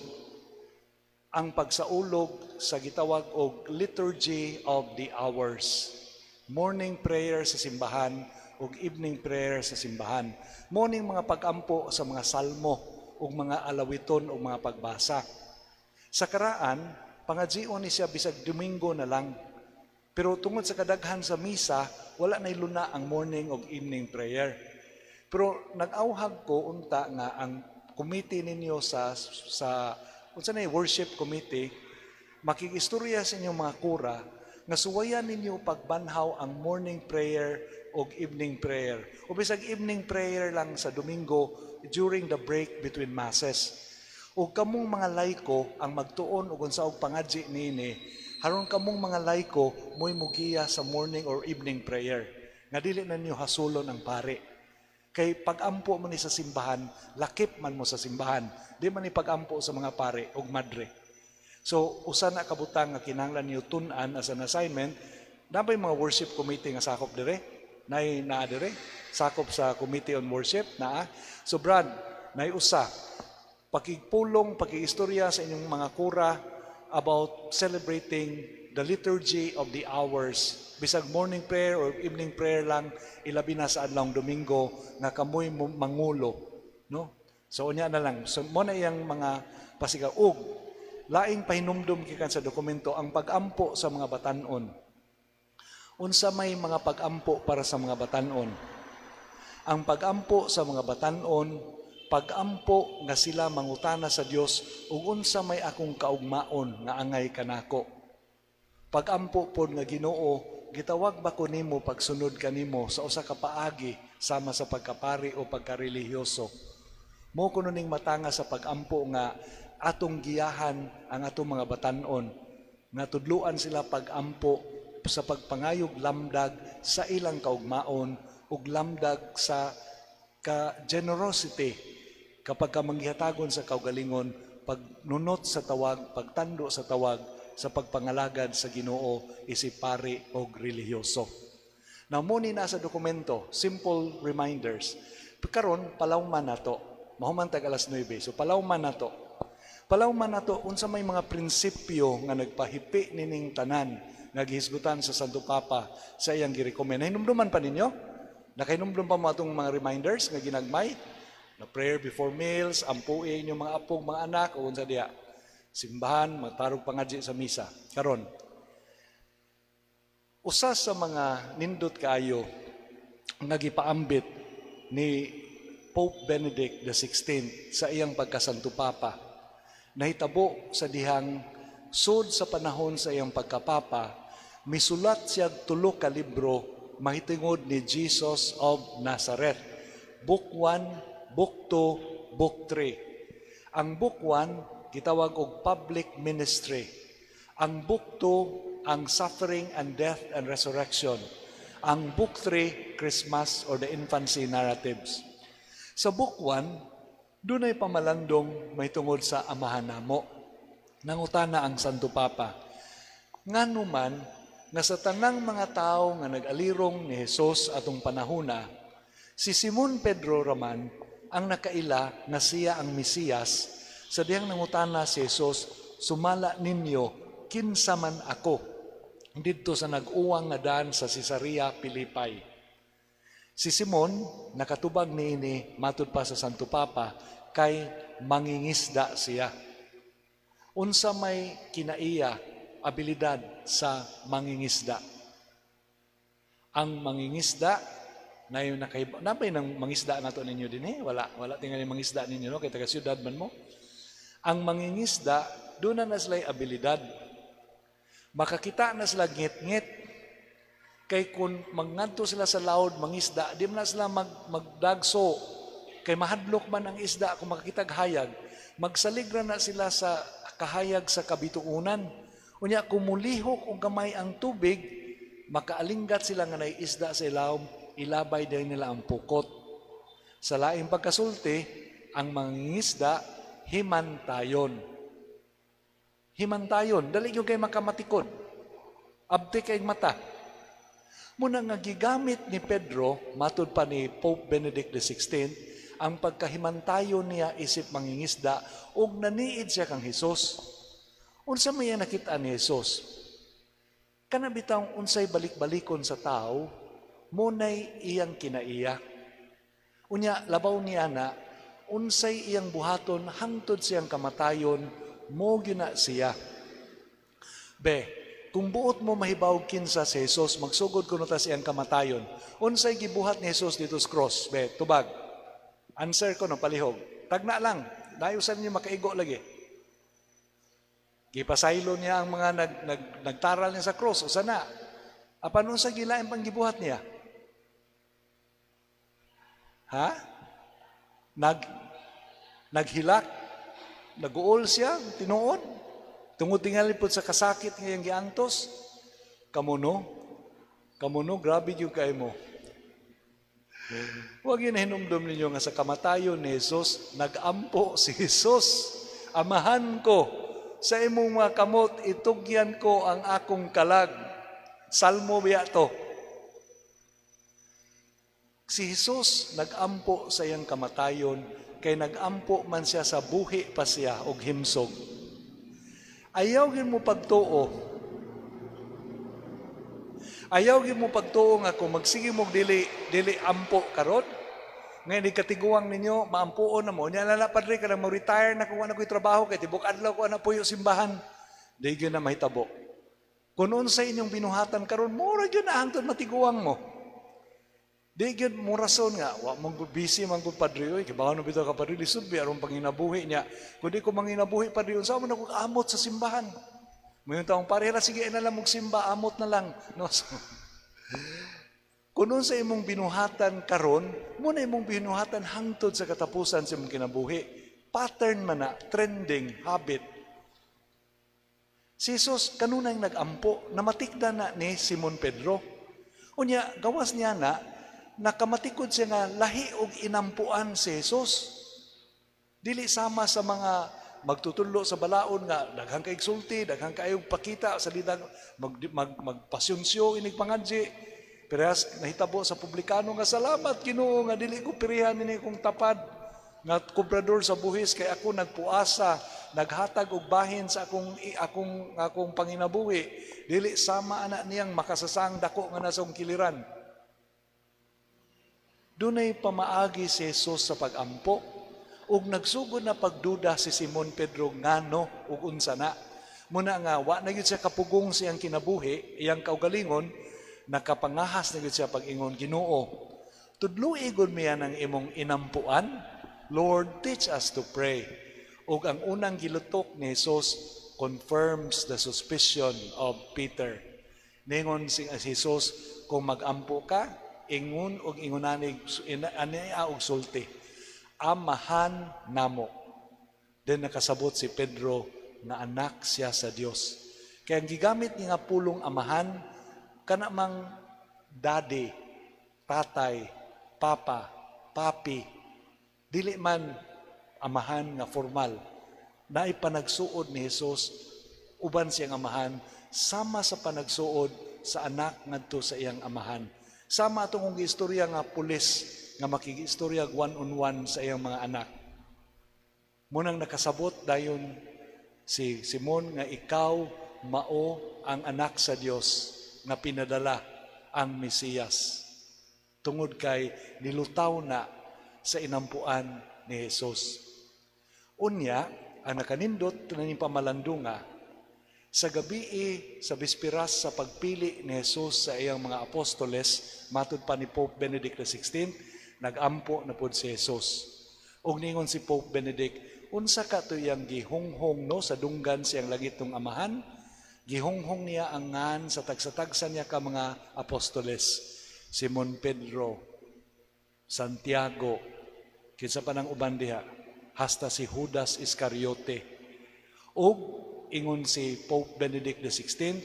Ang pagsaulog sa gitawag og liturgy of the hours. Morning prayer sa simbahan ug evening prayer sa simbahan. Morning mga pag-ampo sa mga salmo ug mga alawiton ug mga pagbasa. Sa karaan, pangadjion ni siya bisag Domingo na lang. Pero tungod sa kadaghan sa misa, wala na iluna ang morning ug evening prayer. Pero nag-awhag ko unta nga ang committee ninyo sa unsa na worship committee, makikistorya sa inyong mga kura nga suwayan ninyo pagbanhaw ang morning prayer o evening prayer. O bisag evening prayer lang sa Domingo during the break between masses. O kamong mga laiko ang magtuon o kung saog pangadji nini, haron kamong mga laiko mo'y mugiya sa morning or evening prayer. Nga dili na niyo hasulon ang pare. Kay pag-ampo man ni sa simbahan, lakip man mo sa simbahan. Di man ni pag-ampo sa mga pare o madre. So, usa na kabutang nga kinahanglan niyo tun-an as an assignment, nabay mga worship committee nga sakop dire? Na dire? Sakop sa Committee on Worship? Na. So, Brad, usa. Pakigpulong, pakistorya sa inyong mga kura about celebrating the liturgy of the hours. Bisag morning prayer or evening prayer lang, ilabi na sa adlawng Domingo nga kamoy mangulo, no? So unya na lang. So mo na iyang mga pasigaug. Laing pahinumdum gikan sa dokumento ang pag-ampo sa mga batan-on. Unsa may mga pag-ampo para sa mga batan-on? Ang pag-ampo sa mga batan-on, pag-ampo nga sila mangutana sa Dios ug unsa may akong kaugmaon nga angay kanako. Pag-ampo pod nga Ginoo, gitawag ba ko nimo pagsunod kanimo sa usa ka paagi sama sa pagkapari o pagkarelihiyoso. Mo kuno ning matanga sa pag-ampo nga atong giyahan ang atong mga batan-on nga tudluan sila pag-ampo sa pagpangayog lamdag sa ilang kaugmaon ug lamdag sa ka-generosity kapag ka manghihatagon sa kaugalingon, pagnunot sa tawag, pagtando sa tawag sa pagpangalagad sa Ginoo isip pari o relihiyoso. Now, muni na sa dokumento, simple reminders. Karon palawman nato. Mahuman tag alas 9. So palawman nato. Palawman nato unsa may mga prinsipyo nga nagpahipi nining tanan nga gihisgutan sa Santo Papa sa iyang girekomend. Hinumduman pa ninyo? Nakahinumdum pa mo atong mga reminders nga ginagmay? Na prayer before meals, ampuin yung mga apong mga anak o unsa diha. Simbahan, magtarog pangadji sa misa. Karon, usa sa mga nindot kaayo nga gipaambit ni Pope Benedict XVI sa iyang pagkasanto Papa, nahitabo sa dihang sud sa panahon sa iyang pagkapapa, misulat siya 3 ka libro mahitingod ni Jesus of Nazareth. Book 1, Book 2, Book 3. Ang Book 1 gitawag og Public Ministry. Ang Book 2 ang Suffering and Death and Resurrection. Ang Book 3, Christmas or the Infancy Narratives. Sa Book 1, doon ay pamalandong may tungod sa amahan namo. Nangutana ang Santo Papa. Nganuman, nga sa tanang mga tao nga nag-alirong ni Jesus atong panahuna, si Simon Pedro Raman ang nakaila nga siya ang Mesiyas, sa diyang nangutana si Jesus, sumala ninyo, kinsa man ako, dito sa nag-uwang nga daan sa Cesarea Philippi. Si Simon, nakatubag niini, matud pa sa Santo Papa, kay mangingisda siya. Unsa may kinaiya, abilidad sa mangingisda. Ang mangingisda, napay ng mangisda nato ninyo din eh? Wala tingnan yung mangisda ninyo, no? Kaya taga-siyudad man mo. Ang mangingisda, doon na sila'y abilidad. Makakita na sila ngit-ngit. Kay kung magngadto sila sa laod, mangisda, di man na sila magdagso. Kay mahadlok man ang isda kung makakitag hayag. Magsaligra na sila sa kahayag sa kabituunan. Unya, kung mulihok o gamay ang tubig, makaalinggat sila nga naiisda sa ilawom, ilabay din nila ang pukot. Sa laing pagkasulti, ang mangingisda, himantayon. Himantayon, dali yung kay makamatikod. Abdi kay mata. Muna nga gigamit ni Pedro, matud pa ni Pope Benedict XVI, ang pagkahimantayon niya isip mangingisda, ug naniid siya kang Hesus. Unsa may nakita ni Hesus? Kanabitang unsay balik-balikon sa tao, munay iyang kinaiya. Unya, labaw niya na, unsay iyang buhaton, hangtod siyang kamatayon, mo gina siya. Kung buot mo mahibaw kinsa si Jesus, magsugod ko ta siyang kamatayon. Unsay gibuhat ni Jesus dito sa cross? Tubag. Answer ko no, palihog. Tagna lang. Dayusan niyo makaigo lagi. Gipasaylo niya ang mga nagtaral niya sa cross. O sana? Apan unsa gilain pang gibuhat niya? Ha? Naghilak? Naguol siya? Tinuod? Tungod tingali po sa kasakit ngayang giantos, kamuno, grabe yung kayo mo. Huwag yun hinumdum ninyo nga sa kamatayon ni Jesus, nag-ampo si Jesus. Amahan ko, sa imong mga kamot, itugyan ko ang akong kalag. Salmo biya to. Si Jesus, nag-ampo sa iyang kamatayon, kay nag-ampo man siya sa buhi pa siya og himsog. Ayaw gid mo pagtuo. Ayaw gid mo pagtuo nga kung magsige mo dili ampo karon. Ngayon ikatiguang ninyo maampuon na mo. Nya lala padre kada mo retire na kung ano ko'y trabaho kay tibok adlaw ko ana puyo simbahan. Di gyud na mahitabo. Kung unsay inyong binuhatan karon, mura gyud na hangtod matiguang mo. Di gyud mo rason nga wa mo busy man gud padre oy kibaw no bitaw ka padre lisod bi aron panginabuhi niya. Kun di ko manginabuhi padre unsa man ako amot sa simbahan. Mayon taong parehas sige na lang magsimba amot na lang no. Kun sa imong binuhatan karon, mo na imong binuhatan hangtod sa katapusan sa imong kinabuhi. Pattern man na, trending, habit. Si Jesus kanunay nag-ampo, namatikda na ni Simon Pedro. Unya gawas niya na nakamatikod siya nga lahi og inampuan si Jesus. Dili sama sa mga magtutulo sa balaod nga daghang kay sulti, daghang kayog pakita sa lidag magpasyonsyo inig pangadji. Perehas nahitabo sa publikano nga salamat Ginoo nga dili ko pirihan ini kong tapad nga kubrador sa buhis kay ako nagpuasa, naghatag og bahin sa akong panginabuhi. Dili sama ana niyang makasasang dako nga nasong kiliran. Dunay pamaagi si Jesus sa pag-ampo ug nagsugod na pagduda si Simon Pedro ngano ug unsa na. Muna nga wa na gyud siya kapugong siyang kinabuhi, iyang kaugalingon, nakapangahas na gyud siya pag-ingon Ginoo. Tudloi gud miya nang imong inampuan. Lord, teach us to pray. Ug ang unang gilutok ni Jesus confirms the suspicion of Peter. Ningon si Jesus, kung mag-ampo ka, ingon og ingonanig ania og sulti. Amahan namo. Then nakasabot si Pedro na anak siya sa Dios. Kaya ang gigamit niya nga pulong amahan kanamang daddy, tatay, papa, papi. Dili man amahan nga formal. Naay panagsuod ni Jesus uban siyang amahan sama sa panagsuod sa anak ngadto sa iyang amahan. Sama atong istorya nga pulis nga makigistorya one-on-one sa iyang mga anak. Munang nakasabot dayon si Simon nga ikaw mao ang anak sa Dios nga pinadala ang Mesiyas. Tungod kay nilutaw na sa inampuan ni Jesus. Unya, ang nakanindot naning pamalandunga, sa gabi sa bispiras sa pagpili ni Jesus sa iyang mga apostoles, matud pa ni Pope Benedict XVI, nag-ampo na pod si Jesus. Og ningon si Pope Benedict, unsa ka to iyang gihunghong no sa dunggan siyang lagitong amahan? Gihunghong niya ang ngan sa tagsa-tagsa niya ka mga apostoles. Simon Pedro, Santiago, kinsa pa nang uban diha, hasta si Judas Iscariote. Og ingon si Pope Benedict XVI,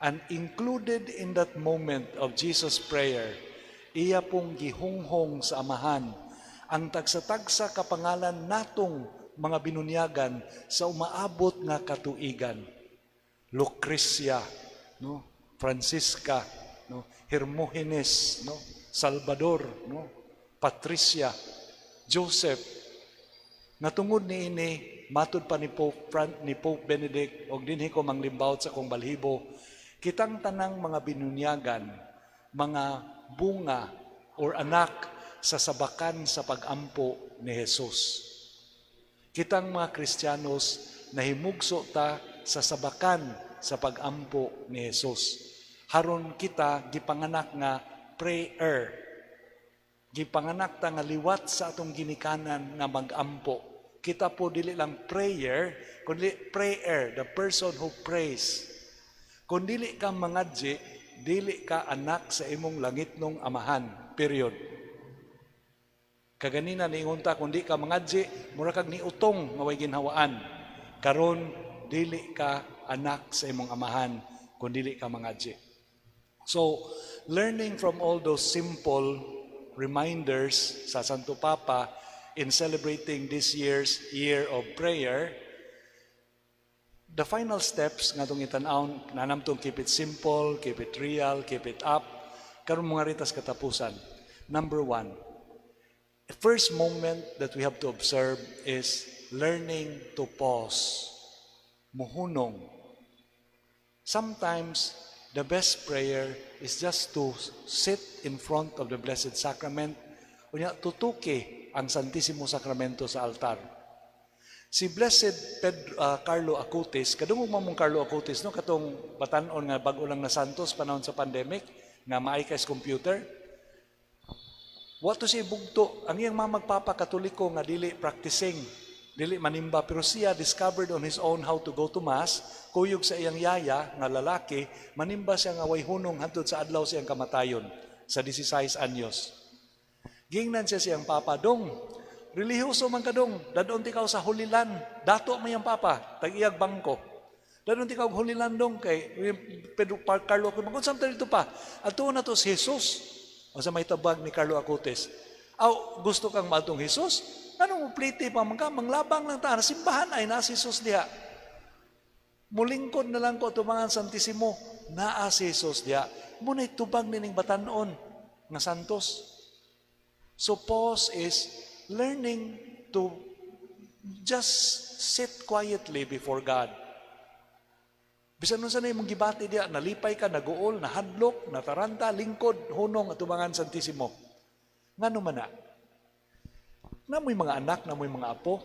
and included in that moment of Jesus' prayer, iya pong gihunghong sa amahan ang tagsa-tagsa kapangalan natong mga binunyagan sa umaabot nga katuigan. Lucrecia, no? Francisca, no? Hermogenes, no? Salvador, no? Patricia, Joseph. Natungod niini, matud pa ni Pope Benedict, og dinhi ko manglimbawt sa kong balhibo, kitang tanang mga binunyagan, mga bunga or anak sa sabakan sa pag-ampo ni Jesus. Kitang mga Kristiyanos nahimugso ta sa sabakan sa pag-ampo ni Jesus. Haron kita gipanganak nga prayer. Gipanganak ta nga liwat sa atong ginikanan nga mag-ampo. Kita po dili lang prayer, kundi prayer, the person who prays. Kung dili ka mangadji, dili ka anak sa imong langitnong amahan. Period. Kaganina niingon ta, kung di ka mangadji, mura kag niutong nga way ginhawaan. Karon dili ka anak sa imong amahan kung dili ka mangadji. So, learning from all those simple reminders sa Santo Papa in celebrating this year's year of prayer, the final steps nga itong itanawon, nanam tong keep it simple, keep it real, keep it up, karon mga ritas katapusan. Number 1, the first moment that we have to observe is learning to pause. Muhunong. Sometimes, the best prayer is just to sit in front of the Blessed Sacrament, unya tutuki ang Santissimo Sacramento sa altar. Si Blessed Carlo Acutis, kadungog mamong Carlo Acutis, no, katong batanon nga bago lang na santos panahon sa pandemic, nga maay kay computer. Wato siya bugto, ang iyang mga magpapakatoliko nga dili practicing, dili manimba, pero siya discovered on his own how to go to Mass, kuyog sa iyang yaya nga lalaki, manimba siya nga way hunong hantod sa adlaw siyang kamatayon, sa 16 anyos. Gingnan siya siyang papa, dong, relihiyoso man ka dong, dadon tikaw sa hulilan, dato mo yung papa, tag-iyag bangko. Dadon tikaw hulilan dong, kay Pedro Carlo, kung samtang dito pa, ato na to si Jesus, o sa may tabag ni Carlo Acutis, gusto kang matong Jesus? Anong pliti pa manglabang lang ta, simbahan ay na si Jesus diha. Mulingkod na lang ko tumangan Santissimo, naa si Jesus diha. Muna'y tubag nining batanon nga santos. So pause is learning to just sit quietly before God. Bisan nun sa na imong gibati diya, nalipay ka, naguol, nahadlok, nataranta, lingkod, hunong at tumangan Santissimo. Nga naman na? Namoy mga anak, namoy mga apo,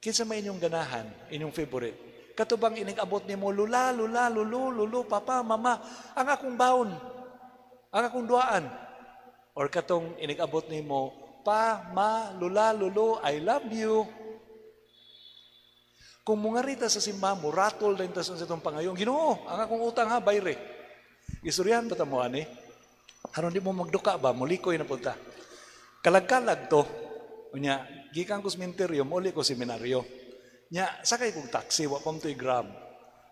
kinsa may inyong ganahan, inyong favorite. Katubang inigabot ni mo, lula, lula, lulu, papa, mama, ang akong baon, ang akong duaan. Or katong inigabot ni mo, pa, ma, lula, lulu, I love you. Kung mungarita sa simbahan mo, ratol din tason sa itong pangayong, Ginoo, ang akong utang ha, bayre. Isuryahan ba mo, ani? Haron di mo magduka ba, mulikoy na punta. Kalag-kalag to, unya, gikan ko sementeryo, muli ko seminaryo. Nya, sakay kong taxi, wapam to'y Grab.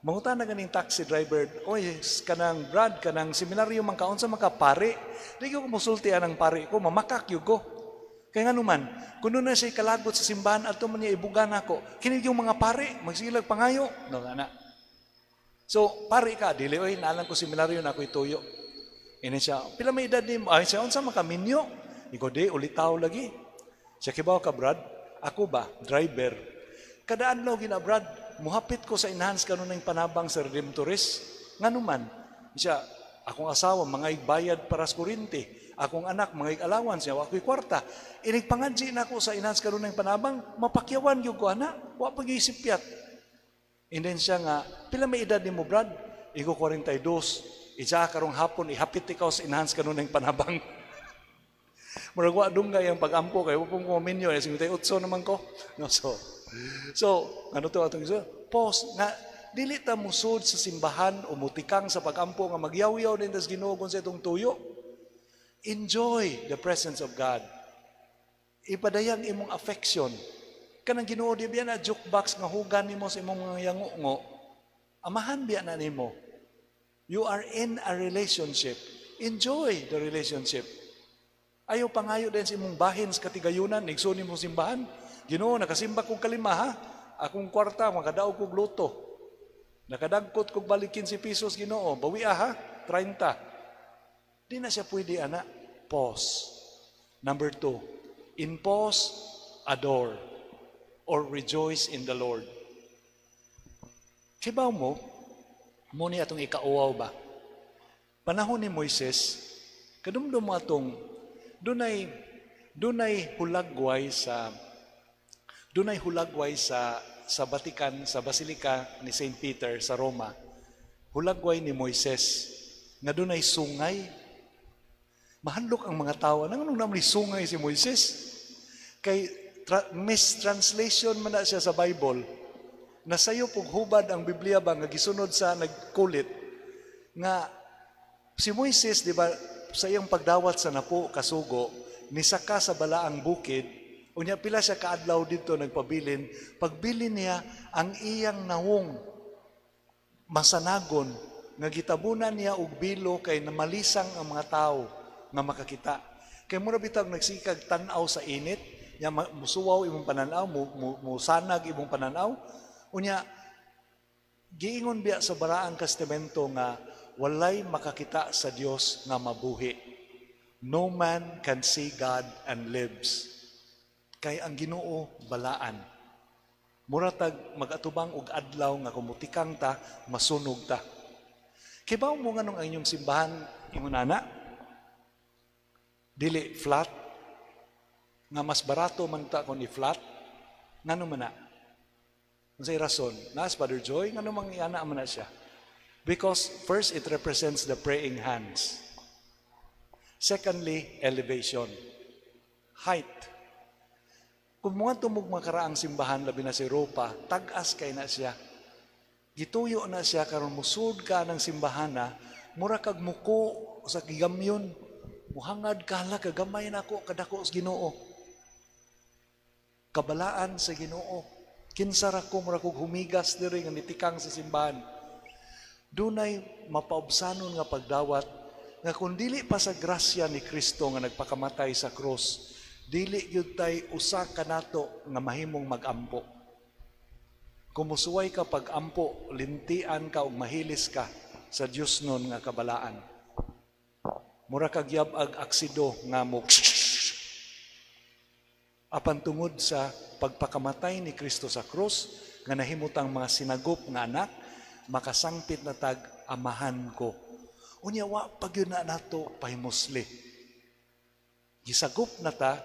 Mangutan na ganing taxi driver, oy, kanang Brad, kanang seminaryo man kaon sa makapari. Di ko musultian ang pari ko, mamakak yun ko. Kaya nga naman, kung na siya kalagot sa simbahan, at man niya ibugan ako, kinig yung mga pari, magsilag pangayo. No, na. So, pari ka, dili, oy, naalang ko seminaryo na ako ituyo. Ina siya, pila may edad ni mo, ay siya, unsa makaminyo? Iko, di, ulitaw lagi. Siya, kibaw ka, Brad? Ako ba, driver? Kadaan lo, gina, Brad, muhapit ko sa enhance kanon ng panabang sa Redemptoris. Nga naman, siya, akong asawa, mga igbayad para sa kurinti. Akong anak, mga allowance niya, ako'y kwarta. Inigpangadji na ako sa enhance karon ng panabang, mapakyawan yung ko, anak, wa pag-iisip yat. And then siya nga, pila may edad ni mo, Brad? Igo 42. Isa karong hapon, ihapit ikaw sa enhance karon ng panabang. Maragwa dunggay ang pag-ampo, kayo pong kuminyo, 58 naman ko. No, so, ano to atong iso? Pause, nga, dili ta musod sa simbahan o mutikang sa pag-ampo nga magyaw-yaw din tas Ginoo sa itong tuyo. Enjoy the presence of God. Ipadayang imong affection. Kanang Ginoo di biya na jukebox nga hugan nimo sa imong mga yango-ngo. Amahan biya na nimo. You are in a relationship. Enjoy the relationship. Ayaw pangayo din sa imong bahin sa katigayunan, nigsunin mo simbahan. Ginoo, nakasimba kong kalima ha. Akong kwarta, makadaog kong luto. Nakadagkot kong balikin si pesos, Ginoo. Bawi ha, 30. Di na siya pwede, anak. Pause. Number 2, in pause, adore or rejoice in the Lord. Kibaw mo ni atong ikauwaw ba? Panahon ni Moises, kadumdum mo atong dunay hulagway sa Vatican, sa Basilika ni St. Peter sa Roma. Hulagway ni Moises nga dunay sungay. Mahandlok ang mga tao. Anong naman sungay si Moises? Kay mistranslation man na siya sa Bible. Nasayo pong hubad ang Biblia ba nga gisunod sa nagkulit nga si Moises, di ba, sa iyang pagdawat sa napo kasugo, nisaka sa balaang bukid, unya pila siya kaadlaw dito nagpabilin, pagbilin niya ang iyang nawong masanagon nga gitabunan niya og bilo kay namalisang ang mga tao nga makakita. Kay mura bitag nagsikag tan-aw sa init, nya musuwaw imong pananaw, musanag imong pananaw. Unya, giingon biya sa Baraang Testamento nga walay makakita sa Dios nga mabuhi. No man can see God and lives. Kay ang Ginoo balaan. Muratag magatubang og adlaw nga kumutikang ta, masunog ta. Kibaw mo nga nung ang inyong simbahan, ingon ana, dili flat, nga mas barato man ta kung i-flat, ngano man na? Unsay rason? Nas Father Joy, ngano mang iana man na siya? Because first, it represents the praying hands. Secondly, elevation. Height. Kung mga tumog makaraang simbahan, labi na sa Europa, tag-as kay na siya. Gituyo na siya, karon musud ka ng simbahan na, mura kag muko sa gigamyon, muhangad kala, kagamay na ako, kadako sa Ginoo. Kabalaan sa Ginoo. Kinsara ko, mura kog humigas diri nga nitikang sa simbahan. Dunay mapaubsanon nga pagdawat, nga kung dili pa sa grasya ni Kristo nga nagpakamatay sa krus, dili gyud tay usa ka nato nga mahimong magampo. Kumusuway ka pag-ampo, lintian ka o mahilis ka sa Dios nun nga kabalaan. Mura kag yab-ag aksido nga mo apan tungod sa pagpakamatay ni Kristo sa krus, nga nahimutang mga sinagop nga anak, makasangpit na tag amahan ko. Unya wa pagyud na nato pahimusli. Gisagop na ta,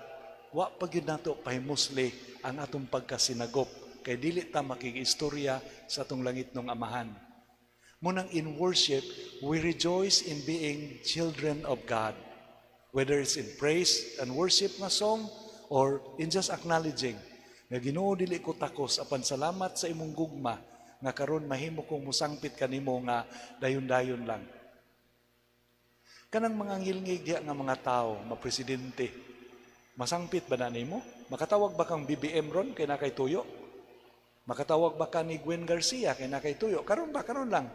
wa pagyud nato pahimusli ang atong pagkasinagop, kay dili ta makigistorya sa atong langit ng amahan. Munang in worship, we rejoice in being children of God. Whether it's in praise and worship nga song, or in just acknowledging nga Ginoo dili ko takos, apan salamat sa imong gugma nga karon mahimo kong musangpit kanimo nga dayon-dayon lang. Kanang mga ngilngig diha nga mga tao, mga presidente, masangpit ba na nimo? Makatawag ba kang BBM ron kay nakay tuyo? Makatawag ba ka ni Gwen Garcia kay nakay tuyo? Karon lang.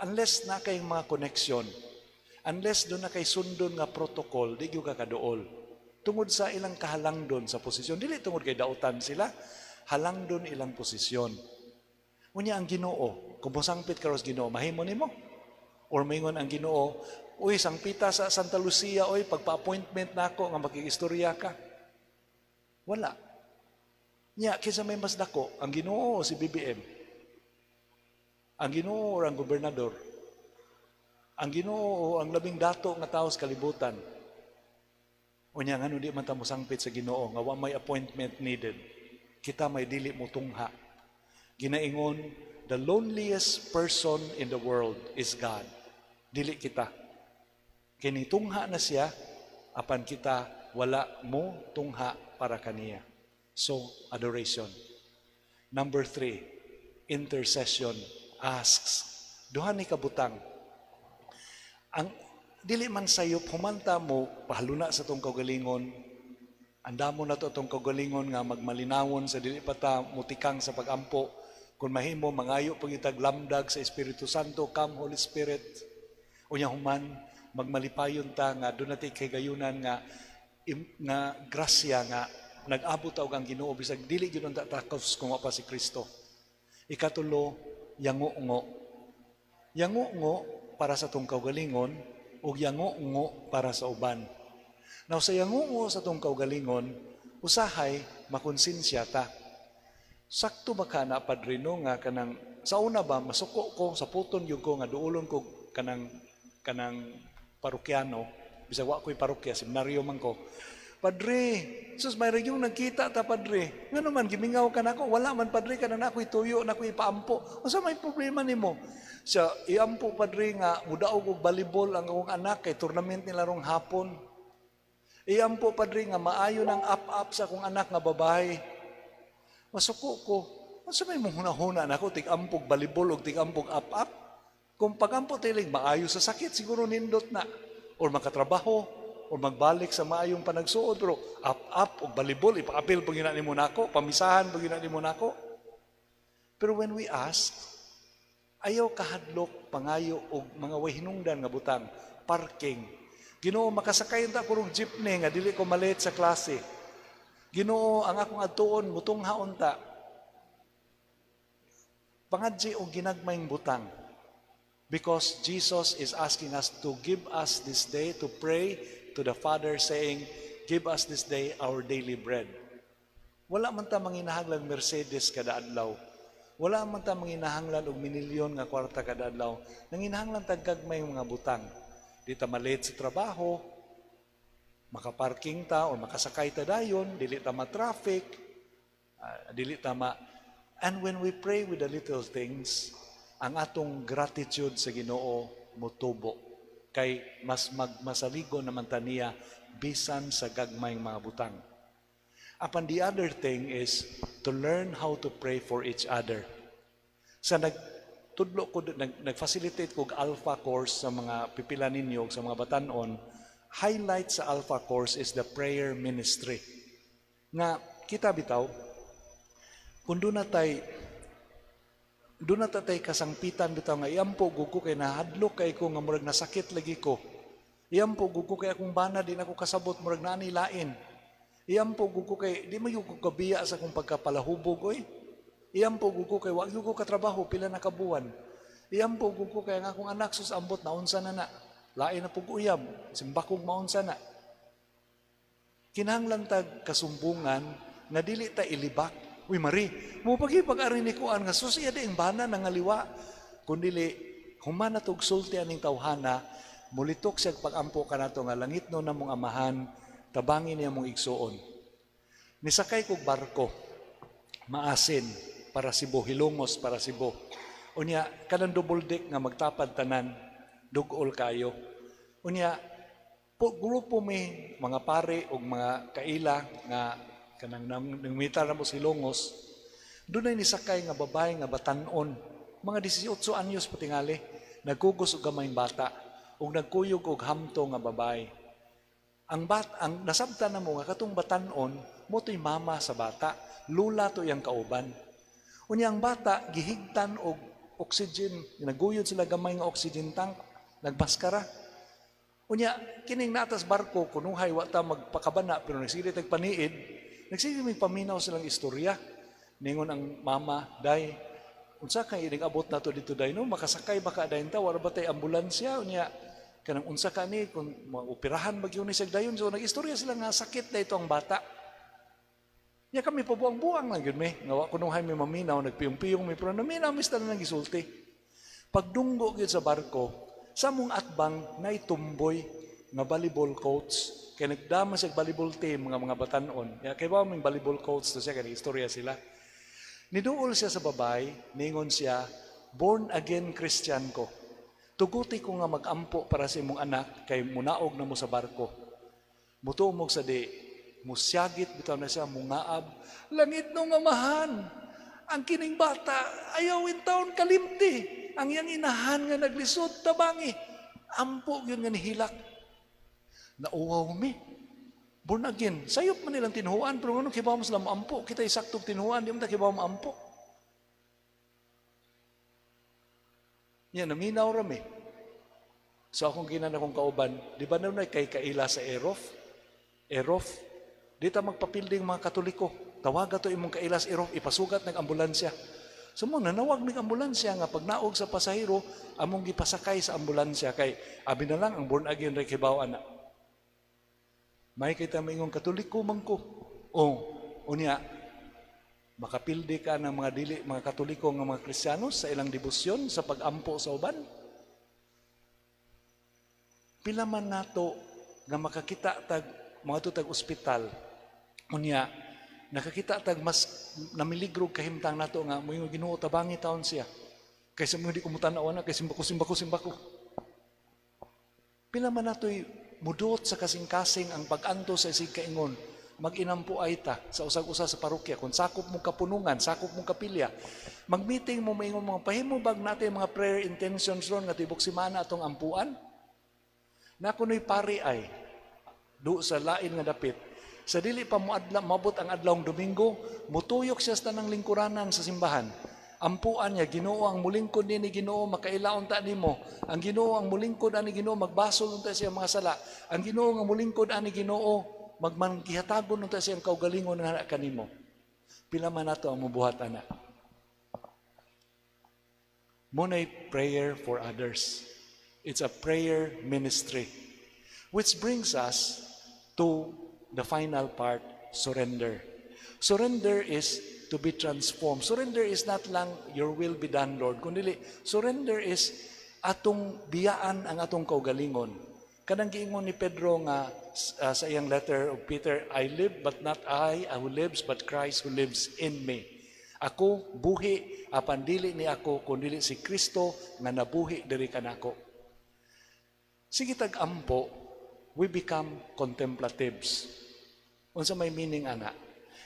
Unless na kay mga connection, unless doon na kay sundon nga protocol, di gyud ka kaduol. Tungod sa ilang kahalangdon sa posisyon. Dili tungod kay dautan sila, halangdon ilang posisyon. Unya ang Ginoo, kung musangpit ka ros Ginoo, mahimo nimo? Or maingon ang Ginoo, uy, sangpita sa Santa Lucia, uy, pagpa-appointment nako nga makikistorya ka. Wala. Nya, kinsa may mas dako, ang Ginoo o si BBM? Ang Ginoo o ang gobernador? Ang Ginoo o ang labing dato nga tao sa kalibutan? Unya nga di man ta musangpit sa Ginoo nga wa may appointment needed. Kita may dili mo tungha. Ginaingon, the loneliest person in the world is God. Dili kita. Kini tungha na siya, apan kita wala mo tungha para kaniya. So, adoration. Number 3, intercession asks. Duha ni kabutang. Ang dili man sayop, humanta mo, pahaluna sa itong kaugalingon. Andamo na ito itong kaugalingon nga magmalinawon sa dili pata mutikang sa pagampo. Kung mahimo, mangayo pagitag lamdag sa Espiritu Santo, come Holy Spirit. Unya human, magmalipayon ta nga doon natin kay gayunan nga grasya nga nag-abot og ang Ginoo bisag dili gyud ang tatakos kung wa pa si Kristo. Ikatulo, yango-ngo. Yango-ngo para sa tong kaugalingon ug yango-ngo para sa uban. Now sa yango-ngo sa tong kaugalingon, usahay makonsensya ta. Sakto ba ka na padrino nga kanang sa una ba masuko ko sa puton gyud ko nga duolon ko kanang parokyano bisag wa ko'y parokya seminaryo man ko. Padre, sus may yung nagkita ta padre. Ngano man gimingaw ka nako, wala man padre kana nako ituyo nako ipaampo. Unsa may problema nimo? Siya iampo padre nga mudaog og volleyball ang akong anak kay tournament nila rong hapon. Iampo padre nga maayo ng up sa akong anak nga babae. Masuko ko. Unsa may muhuna-huna nako tig-ampog volleyball og tig-ampog up? Kung pagampo tiling maayo sa sakit siguro nindot na or makatrabaho o magbalik sa maayong panagsuod, pero up o balibol, ipaapil pag yun mo nako, pamisahan pag yun mo nako. Pero when we ask, ayaw kahadlok, pangayo, o mga way hinungdan nga butang, parking. Ginoo, makasakay ta ko ng jeepney nga dili ko malit sa klase. Ginoo, ang akong atuon, butong haon ta. Pangadji o ginagmayng butang. Because Jesus is asking us to give us this day to pray to the Father saying, give us this day our daily bread. Wala man ta manginahanglan Mercedes kada adlaw. Wala man ta manginahanglan og minilyon nga kwarta kada adlaw. Nanginahanglan tagkagmay mga butang. Di ta malate sa trabaho, makaparking ta o makasakay ta dayon, dili ta ma-traffic, dili ta ma... And when we pray with the little things, ang atong gratitude sa Ginoo motubo. Kay mas magmasaligo naman taniya bisan sa gagmayng mga butang. Upon the other thing is to learn how to pray for each other. Sa nag-facilitate ko alpha course sa mga pipila ninyo, sa mga batanon, highlight sa alpha course is the prayer ministry. Nga kita bitaw, kung doon na tatay kasangpitan bitaw nga iyampo gugo kay nahadlok kay ko nga murag nasakit lagi ko. Iyampo gugo kay akong bana din ako kasabot murag naani lain. Iyampo gugo kay di mayo ko kabiya sa akong pagkapalahubog oy. Iyampo gugo kay wa gyud ko katrabaho pila na kabuwan. Iyampo gugo kay ang akong anak sus ambot na unsa na. Lain na pug uyab, simbakog maunsa na. Kinahanglan tag kasumbungan nga dili ta ilibak. Uy, Mari, mo pag-ari ni Kuan nga susiya di ang bana ng aliwa. Kundili, humana tog sulti aning tawhana, mulitok siya pag-ampo ka na to nga langit no na mong amahan, tabangin niya mong igsuon. Nisakay kog barko, maasin, para Cebu, hilongos para Cebu. Unya, kanang double deck nga magtapad tanan, dugol kayo. Unya, grupo may mga pare o mga kaila nga kanang nangmita na mo si Longos, doon ay nisakay nga babae nga batanon, mga 18 anyos patingali, nagkugos og gamayng bata, ug nagkuyog og hamto nga babae. Ang nasabtan na mo nga katong batanon, mo to'y mama sa bata, lula to yang kauban. Unya ang bata, gihigtan og oxygen, naguyod sila gamay nga oxygen tank, nagmaskara. Unya, kining natas barko, kunuhay wata magpakabana, pero nagsilit nagpaniid, nagsisimig paminaw silang istorya. Ningon ang mama, day, unsa kay abot na to dito day, no? Makasakay baka dayon ta, wala ba tay ambulansya? Unya, kanang unsa ka ni, kung maoperahan bagyo ni dayon. So, nag-istorya sila nga sakit na ito ang bata. Nya kami pabuang-buang lang yun, may. Nga kunuhay may maminaw, nagpiyong-piyong may, pero naminaw, mista na nag-isulti. Pagdunggo yun sa barko, sa mong atbang na itumboy nga volleyball coach, kaya nagdama siya volleyball team, mga batanon. Kaya ba may volleyball coach to siya, kaya istorya sila. Niduol siya sa babay, ningon siya, born again Christian ko. Tuguti ko nga mag-ampo para sa imong anak, kay munaog na mo sa barko. Mutumog sa di, musyagit, bitaw na siya, mungaab. Langit nung amahan, ang kining bata, ayawin taon kalimti. Ang yang inahan nga naglisod, tabangi. Ampo yun nga nihilak. Nauwaw mi. Born again. Sayop man nilang tinuhuan, pero ano kibaw mo sila maampo? Kita isaktog tinuhuan, di mo ta kibaw maampo. Yan, naminaw rami. So akong ginan akong kauban, di ba na kay kaila sa Erof? Dita magpapilding mga Katoliko. Tawaga to imong kailas iro, ipasugat ng ambulansya. So mo nanawag ng ambulansya nga pag naog sa pasahero, among gipasakay sa ambulansya kay abi na lang ang born again ray kibaw ana. May kita maingong Katoliko man ko. Unya makapildi ka ng mga Katoliko nga mga Kristiyano sa ilang debosyon sa pagampo sa uban. Pila man nato nga makakita tag mga tutag ospital. Unya nakakita tag mas namiligro kahimtang nato nga mo yung Ginoo tabangi taon siya. Kaysa mo hindi kumutanaw na kay simbako. Pila man nato'y mudot sa kasing-kasing ang pag-anto sa isig kaingon, mag-inampo ay ta sa usag-usa sa parokya. Kung sakop mong kapunungan, sakop mong kapilya, mag-meeting mo maingon mga pahimubag natin mga prayer intentions ron nga tibok simana atong ampuan. Na kuno'y pari ay, do sa lain nga dapit, sa dili pa mabot ang adlawng Domingo, mutuyok siya sa tanang lingkuranan sa simbahan. Ampuan niya, Ginoo ang mulingkod ni Ginoo, makailaon ta nimo. Ang Ginoo ang mulingkod ani Ginoo, magbasol unta siya mga sala. Ang Ginoo ang mulingkod ani Ginoo, magmangkihatagon unta siya ang kaugalingon nga kanimo. Pila man nato ang mubuhat ana. Munay prayer for others. It's a prayer ministry. Which brings us to the final part, surrender. Surrender is to be transformed. Surrender is not lang your will be done, Lord. Kundi surrender is atong biyaan ang atong kaugalingon. Kanang giingon ni Pedro nga sa iyang letter of Peter, I live but not I who lives but Christ who lives in me. Ako buhi apan dili ni ako kundi si Kristo nga nabuhi diri kanako. Sige tag-ampo, we become contemplatives. Unsa may meaning ana?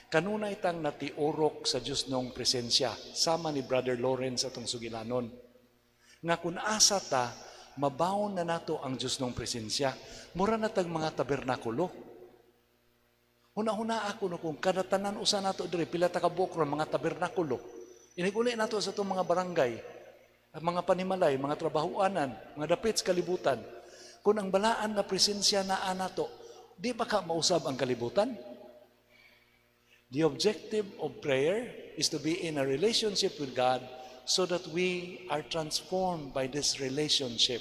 Kanunay tang natiurok sa Dios nung presensya, sama ni Brother Lawrence atong sugilanon. Nga kun asa ta, mabawon na nato ang Dios nung presensya, mura na tag mga tabernakulo. Huna-huna ako no kung kada tanan usa nato diri pila ta ka buok mga tabernakulo. Iniguli nato sa itong mga barangay, mga panimalay, mga trabahuanan, mga dapit sa kalibutan. Kung ang balaan na presensya na nato, di ba ka mausab ang kalibutan? The objective of prayer is to be in a relationship with God so that we are transformed by this relationship.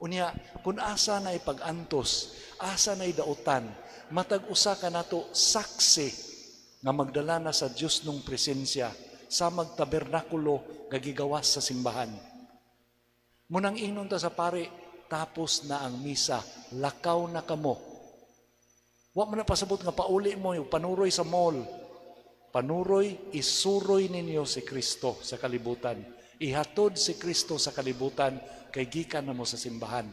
Unya, kung asa na ipag-antos, asa na idautan, matag-usa ka nato saksi nga magdala na sa Diyos nung presensya sa magtabernakulo nga gigawas sa simbahan. Munang ingnon ta sa pare, tapos na ang misa, lakaw na kamo. Wa man na pasabot nga pauli mo yung panuroy sa mall. Panuroy, isuroy ninyo si Kristo sa kalibutan. Ihatod si Kristo sa kalibutan kay gikan na mo sa simbahan.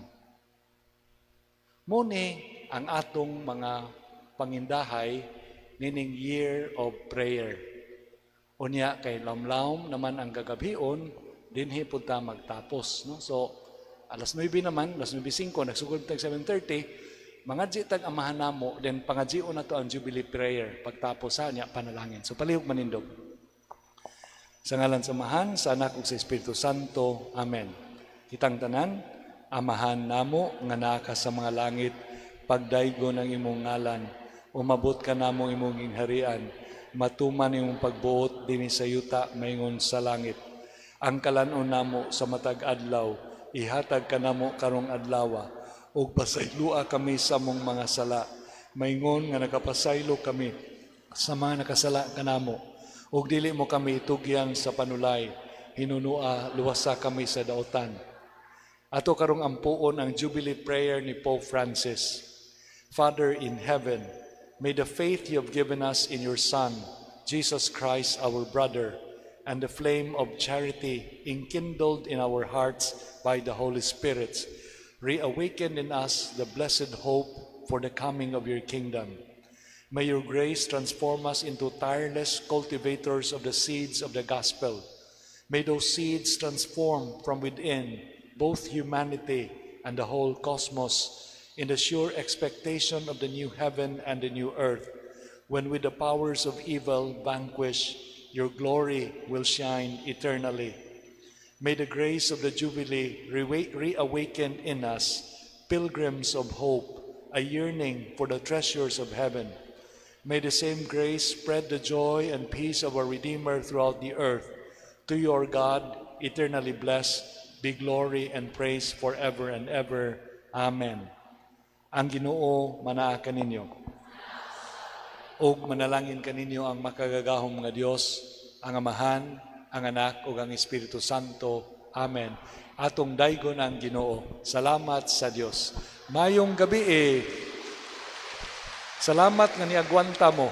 Muni ang atong mga pangindahay nining year of prayer. Unya kay lamlaom naman ang gagabhion, dinhi pud ta magtapos, no? So alas 9 naman, alas 9:05, nagsugod tag 7:30, mangadji tag amahan namo, then pangadjion na to ang Jubilee Prayer, pagtapos sa niya panalangin. So palihog manindog. Sa ngalan sa Amahan, sa Anak ug sa Espiritu Santo. Amen. Kitang tanan, amahan namo nga naa ka sa mga langit, pagdaygon ang imong ngalan, umabot ka namo imong gingharian, matuman imong pagbuot dinhi sa yuta maingon sa langit. Ang kalanon namo sa matag adlaw, ihatag ka namo karong adlaw, ug pasaylua kami sa mong mga sala. Maingon nga nakapasaylo kami sa mga nakasala kanamo, ug dili mo kami itugyan sa panulay, hinunua luwasa kami sa daotan. Ato karong ampuon ang Jubilee Prayer ni Pope Francis. Father in heaven, may the faith you have given us in your Son, Jesus Christ our brother, and the flame of charity enkindled in our hearts by the Holy Spirit, reawaken in us the blessed hope for the coming of your kingdom. May your grace transform us into tireless cultivators of the seeds of the gospel. May those seeds transform from within both humanity and the whole cosmos in the sure expectation of the new heaven and the new earth, when with the powers of evil vanquished, your glory will shine eternally. May the grace of the Jubilee reawaken in us pilgrims of hope, a yearning for the treasures of heaven. May the same grace spread the joy and peace of our Redeemer throughout the earth. To your God, eternally blessed, be glory and praise forever and ever. Amen. Ang Ginoo manaa kaninyo. Og manalangin kaninyo ang makagagahong mga Dios, ang Amahan, ang Anak ug ang Espiritu Santo. Amen. Atong daygon ang Ginoo. Salamat sa Dios. Mayong gabi. Salamat nga niagwanta mo